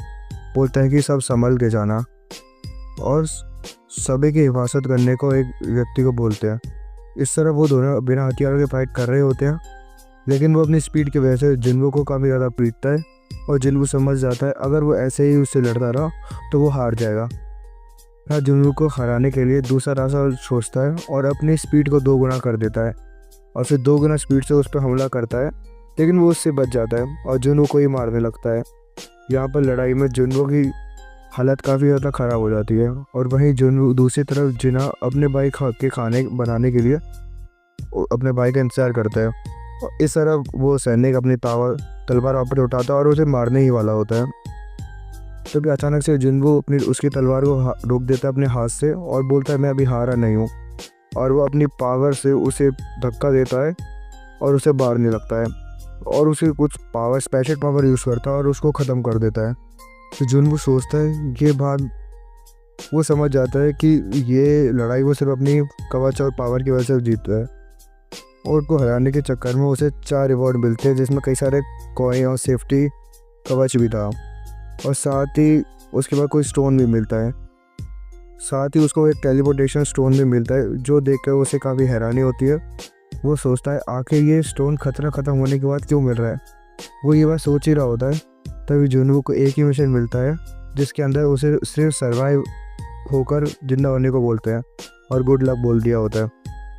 बोलता है कि सब संभल के जाना और सभी की हिफाजत करने को एक व्यक्ति को बोलते हैं। इस तरह वो दोनों बिना हथियारों के फाइट कर रहे होते हैं, लेकिन वो अपनी स्पीड की वजह से जुनवू को काफ़ी ज़्यादा पीटता है और जुनवू समझ जाता है अगर वो ऐसे ही उससे लड़ता रहा तो वो हार जाएगा। हाँ, जुनवू को हराने के लिए दूसरा रास्ता सोचता है और अपनी स्पीड को 2 गुना कर देता है और फिर 2 गुना स्पीड से उस पर हमला करता है, लेकिन वो उससे बच जाता है और जुनवू को ही मारने लगता है। यहाँ पर लड़ाई में जुनवू की हालत काफ़ी ज़्यादा ख़राब हो जाती है और वहीं जुनवू दूसरी तरफ जिना अपने भाई के खाने बनाने के लिए अपने भाई का इंतज़ार करता है। और इस तरह वो सैनिक अपनी तलवार वापस उठाता है और उसे मारने ही वाला होता है। तभी अचानक से जुनवो अपनी उसकी तलवार को रोक देता है अपने हाथ से और बोलता है मैं अभी हारा नहीं हूँ, और वो अपनी पावर से उसे धक्का देता है और उसे मारने लगता है और उसे कुछ पावर स्पेशल पावर यूज़ करता है और उसको ख़त्म कर देता है। तो जुनवो सोचता है ये बात, वो समझ जाता है कि ये लड़ाई वो सिर्फ अपनी कवच और पावर की वजह से जीतता है, और उसको हराने के चक्कर में उसे 4 रिवॉर्ड मिलते हैं जिसमें कई सारे कॉइन और सेफ्टी कवच भी था, और साथ ही उसके बाद कोई स्टोन भी मिलता है। साथ ही उसको एक टेलीपोर्टेशन स्टोन भी मिलता है जो देखकर उसे काफ़ी हैरानी होती है। वो सोचता है आखिर ये स्टोन खतरा ख़त्म होने के बाद क्यों मिल रहा है। वो ये बात सोच ही रहा होता है तभी जुनवो को एक ही मिशन मिलता है जिसके अंदर उसे सिर्फ सर्वाइव होकर जिंदा होने को बोलते हैं और गुड लक बोल दिया होता है।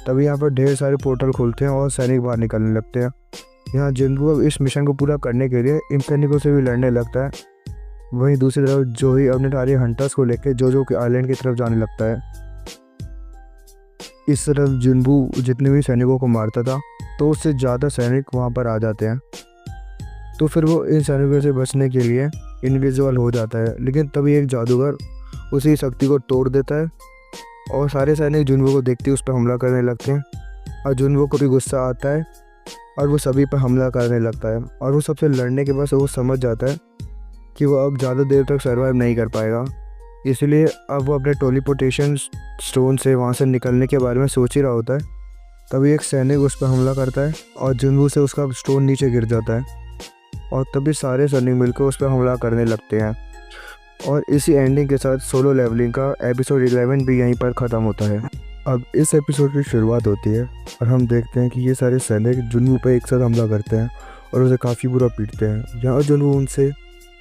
तभी यहाँ पर ढेर सारे पोर्टल खुलते हैं और सैनिक बाहर निकलने लगते हैं। यहाँ जुनवो इस मिशन को पूरा करने के लिए इन सैनिकों से भी लड़ने लगता है। वहीं दूसरी तरफ जोही अपने सारे हंटर्स को लेकर जोजो के आइलैंड की तरफ जाने लगता है। इस तरफ जुनवो जितने भी सैनिकों को मारता था तो उससे ज़्यादा सैनिक वहाँ पर आ जाते हैं, तो फिर वो इन सैनिकों से बचने के लिए इनविजिबल हो जाता है। लेकिन तभी एक जादूगर उसी शक्ति को तोड़ देता है और सारे सैनिक जुनवो को देखते ही उस पर हमला करने लगते हैं, और जुनवो को भी गुस्सा आता है और वो सभी पर हमला करने लगता है। और वो सबसे लड़ने के बाद वो समझ जाता है कि वो अब ज़्यादा देर तक सर्वाइव नहीं कर पाएगा, इसलिए अब वो अपने टेलीपोर्टेशन स्टोन से वहाँ से निकलने के बारे में सोच ही रहा होता है। तभी एक सैनिक उस पर हमला करता है और जुनवो से उसका स्टोन नीचे गिर जाता है, और तभी सारे सैनिक मिलकर उस पर हमला करने लगते हैं। और इसी एंडिंग के साथ सोलो लेवलिंग का एपिसोड 11 भी यहीं पर ख़त्म होता है। अब इस एपिसोड की शुरुआत होती है और हम देखते हैं कि ये सारे सैनिक जुनवो पर एक साथ हमला करते हैं और उसे काफ़ी बुरा पीटते हैं। यहाँ जुनवो उनसे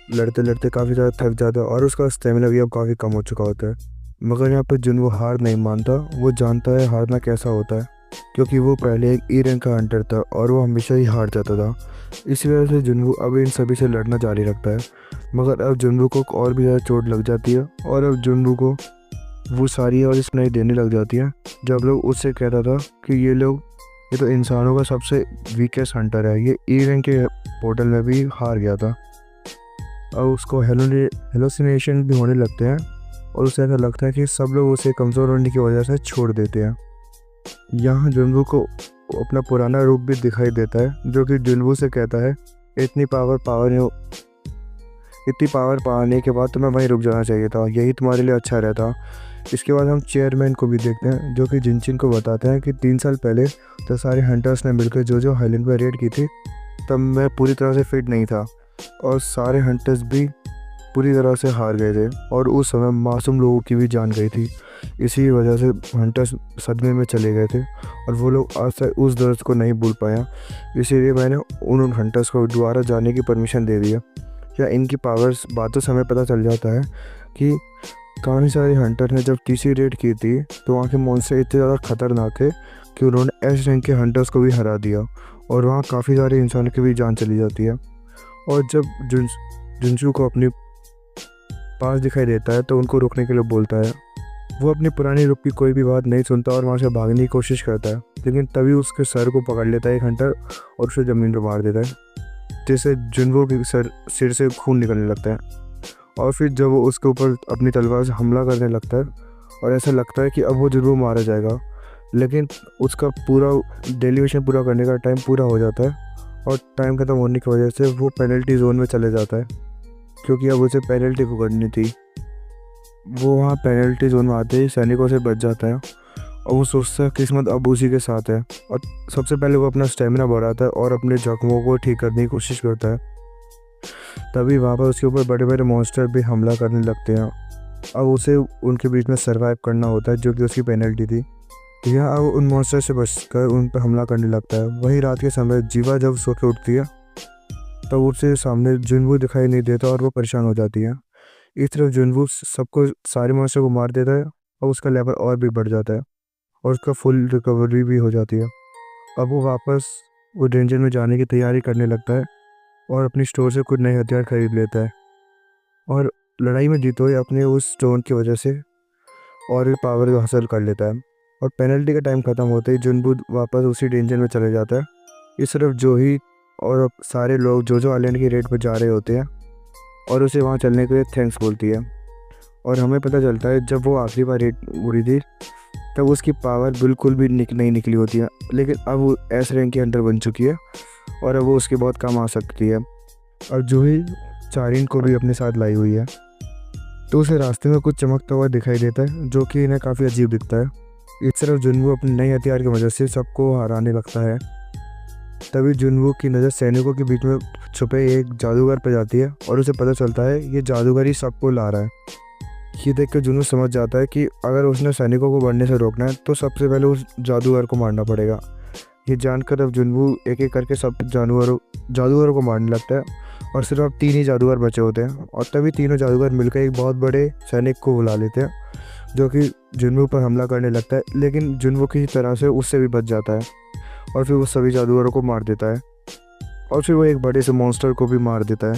लड़ते लड़ते काफ़ी ज़्यादा थक जाता है और उसका स्टेमिना भी अब काफ़ी कम हो चुका होता है। मगर यहाँ पर जुनवो हार नहीं मानता, वो जानता है हारना कैसा होता है, क्योंकि वो पहले एक ई रैंक का हंटर था और वो हमेशा ही हार जाता था। इसी वजह से जुनवो अब इन सभी से लड़ना जारी रखता है। मगर अब जुनवो को और भी ज़्यादा चोट लग जाती है और अब जुनवो को वो सारी और स्नाई देने लग जाती है। जब लोग उससे कहता था कि ये तो इंसानों का सबसे वीकेस्ट हंटर है, ये ई रैंक के पोर्टल में भी हार गया था। अब उसको हेलोसिनेशन भी होने लगते हैं और उसे ऐसा लगता है कि सब लोग उसे कमज़ोर होने की वजह से छोड़ देते हैं। यहाँ जुनवो को अपना पुराना रूप भी दिखाई देता है जो कि जुनवो से कहता है इतनी पावर पाने के बाद तुम्हें वहीं रुक जाना चाहिए था, यही तुम्हारे लिए अच्छा रहता। इसके बाद हम चेयरमैन को भी देखते हैं जो कि जिनचिन को बताते हैं कि 3 साल पहले तो सारे हंटर्स ने मिलकर जो आइलैंड पर रेड की थी तब मैं पूरी तरह से फिट नहीं था और सारे हंटर्स भी पूरी तरह से हार गए थे और उस समय मासूम लोगों की भी जान गई थी। इसी वजह से हंटर्स सदमे में चले गए थे और वो लोग आज तक उस दर्द को नहीं भूल पाया। इसीलिए मैंने उन हंटर्स को दोबारा जाने की परमिशन दे दिया। या इनकी पावर्स बातों से हमें पता चल जाता है कि काफ़ी सारे हंटर ने जब तीसरी रेड की थी तो वहाँ के मॉन्स्टर इतने ज़्यादा खतरनाक थे कि उन्होंने एस रैंक के हंटर्स को भी हरा दिया और वहाँ काफ़ी सारे इंसानों की भी जान चली जाती है। और जब जुनचू को अपने पास दिखाई देता है तो उनको रोकने के लिए बोलता है। वो अपनी पुरानी रूप की कोई भी बात नहीं सुनता और वहाँ से भागने की कोशिश करता है, लेकिन तभी उसके सर को पकड़ लेता है एक हंटर और उसे ज़मीन पर मार देता है, जिससे जुनवो के सिर से खून निकलने लगता है। और फिर जब वो उसके ऊपर अपनी तलवार से हमला करने लगता है और ऐसा लगता है कि अब वो जुनवो मारा जाएगा, लेकिन उसका पूरा डेली मिशन पूरा करने का टाइम पूरा हो जाता है और टाइम खत्म होने की वजह से वो पेनल्टी जोन में चले जाता है, क्योंकि अब उसे पेनल्टी भुगतनी थी। वो वहाँ पेनल्टी जोन में आते ही सैनिकों से बच जाता है और वो सोचता है किस्मत अब उसी के साथ है। और सबसे पहले वो अपना स्टेमिना बढ़ाता है और अपने जख्मों को ठीक करने की कोशिश करता है। तभी वहाँ पर उसके ऊपर बड़े बड़े मॉन्स्टर भी हमला करने लगते हैं। अब उसे उनके बीच में सर्वाइव करना होता है जो कि उसकी पेनल्टी थी। यह अब उन मॉन्स्टर से बचकर उन पर हमला करने लगता है। वहीं रात के समय जीवा जब सो के उठती है तब उसके सामने जुनवो दिखाई नहीं देता और वो परेशान हो जाती है। इस तरफ जुनवो सबको सारे मॉन्स्टर को मार देता है और उसका लेवल और भी बढ़ जाता है और उसका फुल रिकवरी भी हो जाती है। अब वो वापस वो डेंजर में जाने की तैयारी करने लगता है और अपनी स्टोर से कुछ नए हथियार खरीद लेता है और लड़ाई में जीतो हुए अपने उस स्टोन की वजह से और भी पावर हासिल कर लेता है। और पेनल्टी का टाइम ख़त्म होते ही जुनवो वापस उसी डेंजर में चले जाता है। इस तरफ जोही और सारे लोग जो आइलैंड की रेड पर जा रहे होते हैं और उसे वहाँ चलने के लिए थैंक्स बोलती है। और हमें पता चलता है जब वो आखिरी बार उड़ी थी तब उसकी पावर बिल्कुल भी नहीं निकली होती है, लेकिन अब वो एस रैंक के अंडर बन चुकी है और अब वो उसके बहुत काम आ सकती है। और जूही चारिन को भी अपने साथ लाई हुई है, तो उसे रास्ते में कुछ चमकता हुआ दिखाई देता है जो कि इन्हें काफ़ी अजीब दिखता है। इस तरफ जुनवू अपने नए हथियार की वजह से सबको हराने लगता है। तभी जुनवू की नज़र सैनिकों के बीच में छुपे एक जादूगर पर जाती है और उसे पता चलता है ये जादूगर ही सबको ला रहा है। ये देख कर जुनवू समझ जाता है कि अगर उसने सैनिकों को बढ़ने से रोकना है तो सबसे पहले उस जादूगर को मारना पड़ेगा। ये जानकर अब जुनवू एक एक करके सब जादूगरों को मारने लगता है और सिर्फ अब 3 ही जादूगर बचे होते हैं। और तभी तीनों जादूगर मिलकर एक बहुत बड़े सैनिक को बुला लेते हैं जो कि जुनवू पर हमला करने लगता है, लेकिन जुनवू किसी तरह से उससे भी बच जाता है और फिर वो सभी जादूगरों को मार देता है और फिर वो एक बड़े से मॉन्स्टर को भी मार देता है।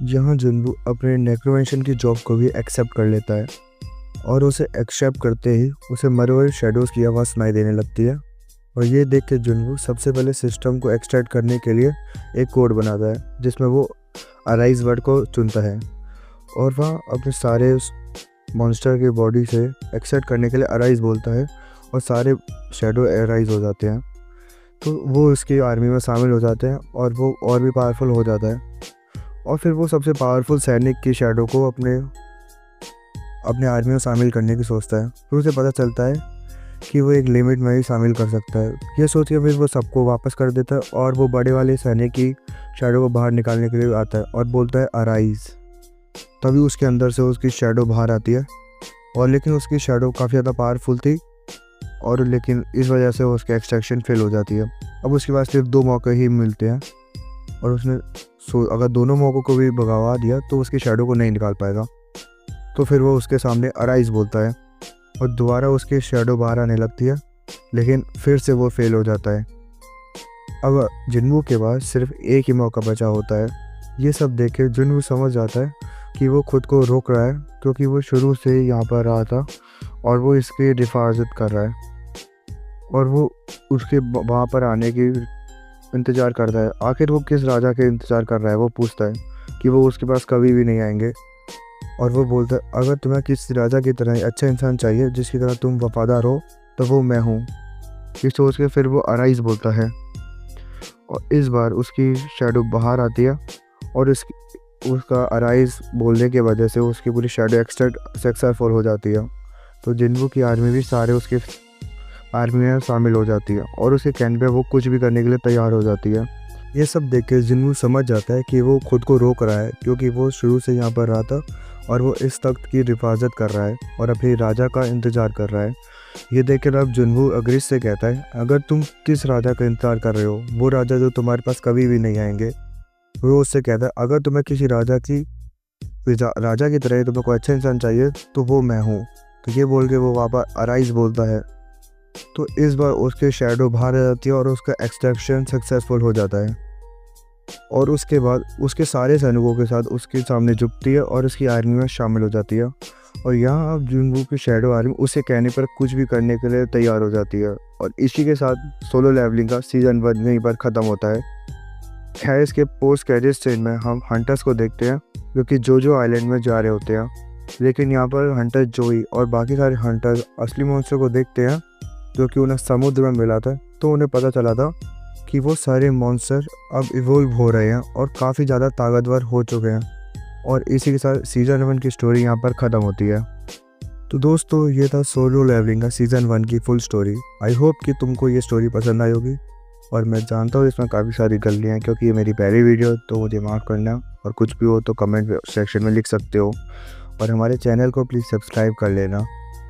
यहाँ जुनवू अपने नेक्रोमेंशन की जॉब को भी एक्सेप्ट कर लेता है और उसे एक्सेप्ट करते ही उसे मरे हुए शेडोज़ की आवाज़ सुनाई देने लगती है। और ये देख के जुनवू सबसे पहले सिस्टम को एक्सट्रैक्ट करने के लिए एक कोड बनाता है जिसमें वो अराइज वर्ड को चुनता है और वह अपने सारे मॉन्स्टर की बॉडी से एक्सट्रैक्ट करने के लिए अराइज बोलता है और सारे शेडो अराइज हो जाते हैं। तो वो उसकी आर्मी में शामिल हो जाते हैं और वो और भी पावरफुल हो जाता है और फिर वो सबसे पावरफुल सैनिक की शेडो को अपने आर्मी में शामिल करने की सोचता है। फिर उसे पता चलता है कि वो एक लिमिट में ही शामिल कर सकता है। ये सोच के फिर वो सबको वापस कर देता है और वो बड़े वाले सैनिक की शेडो को बाहर निकालने के लिए आता है और बोलता है अराइज। तभी उसके अंदर से उसकी शेडो बाहर आती है और लेकिन उसकी शेडो काफ़ी ज़्यादा पावरफुल थी और लेकिन इस वजह से उसकी एक्सट्रैक्शन फेल हो जाती है। अब उसके पास सिर्फ 2 मौके ही मिलते हैं और उसने अगर दोनों मौक़ों को भी भगवा दिया तो उसकी शेडो को नहीं निकाल पाएगा। तो फिर वो उसके सामने अराइज बोलता है और दोबारा उसकी शेडो बाहर आने लगती है, लेकिन फिर से वो फेल हो जाता है। अब जुनवू के पास सिर्फ एक ही मौका बचा होता है। ये सब देख के जुनवू समझ जाता है कि वो खुद को रोक रहा है क्योंकि वो शुरू से यहाँ पर रहा था और वो इसकी हिफाजत कर रहा है और वो उसके वहाँ पर आने की इंतज़ार करता है। आखिर वो किस राजा के इंतज़ार कर रहा है, वो पूछता है कि वो उसके पास कभी भी नहीं आएंगे। और वो बोलता है अगर तुम्हें किसी राजा की तरह अच्छा इंसान चाहिए जिसकी तरह तुम वफादार हो तो वो मैं हूँ। ये सोच के फिर वो अराइज बोलता है और इस बार उसकी शेडो बाहर आती है और उसका अराइज बोलने की वजह से उसकी पूरी शेडो एक्सट्रैक्ट सक्सेसफुल हो जाती है। तो जुनवू की आर्मी भी सारे उसके आर्मी में शामिल हो जाती है और उसके कहने पे वो कुछ भी करने के लिए तैयार हो जाती है। ये सब देख के जुनवू समझ जाता है कि वो खुद को रोक रहा है क्योंकि वो शुरू से यहाँ पर रहा था और वो इस तख्त की हिफाजत कर रहा है और अपने राजा का इंतज़ार कर रहा है। ये देखकर अब जुनवू अग्रिस से कहता है अगर तुम किस राजा का इंतज़ार कर रहे हो, वो राजा जो तुम्हारे पास कभी भी नहीं आएंगे। वो उससे कहता है अगर तुम्हें किसी राजा की तरह तुम्हें कोई अच्छा इंसान चाहिए तो वो मैं हूँ। तो ये बोल के वो वापस अराइज बोलता है। तो इस बार उसके शेडो बाहर आ जाती है और उसका एक्सट्रैक्शन सक्सेसफुल हो जाता है और उसके बाद उसके सारे सैनिकों के साथ उसके सामने झुकती है और उसकी आर्मी में शामिल हो जाती है। और यहाँ अब जुनवू की शेडो आर्मी उसे कहने पर कुछ भी करने के लिए तैयार हो जाती है और इसी के साथ सोलो लेवलिंग का सीज़न 1 यहीं पर ख़त्म होता है। खैर इसके पोस्ट क्रेडिट सीन में हम हंटर्स को देखते हैं जो कि जोजो आइलैंड में जा रहे होते हैं, लेकिन यहाँ पर हंटर जोई और बाकी सारे हंटर्स असली मॉन्स्टर को देखते हैं जो कि उन्हें समुद्र में मिला था। तो उन्हें पता चला था कि वो सारे मॉन्स्टर अब इवोल्व हो रहे हैं और काफ़ी ज़्यादा ताकतवर हो चुके हैं और इसी के साथ सीज़न 1 की स्टोरी यहाँ पर ख़त्म होती है। तो दोस्तों ये था सोलो लेवलिंग का सीज़न 1 की फुल स्टोरी। आई होप कि तुमको ये स्टोरी पसंद आई होगी और मैं जानता हूँ इसमें काफ़ी सारी गलतियाँ हैं क्योंकि ये मेरी पहली वीडियो, तो मुझे माफ़ करना और कुछ भी हो तो कमेंट सेक्शन में लिख सकते हो और हमारे चैनल को प्लीज़ सब्सक्राइब कर लेना।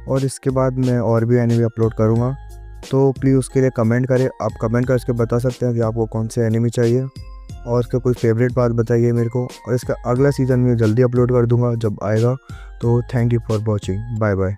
और इसके बाद मैं और भी एनिमे अपलोड करूँगा, तो प्लीज़ उसके लिए कमेंट करें। आप कमेंट करके बता सकते हैं कि आपको कौन से एनिमे चाहिए और उसका कोई फेवरेट बात बताइए मेरे को। और इसका अगला सीज़न मैं जल्दी अपलोड कर दूँगा जब आएगा। तो thank you for watching, bye bye.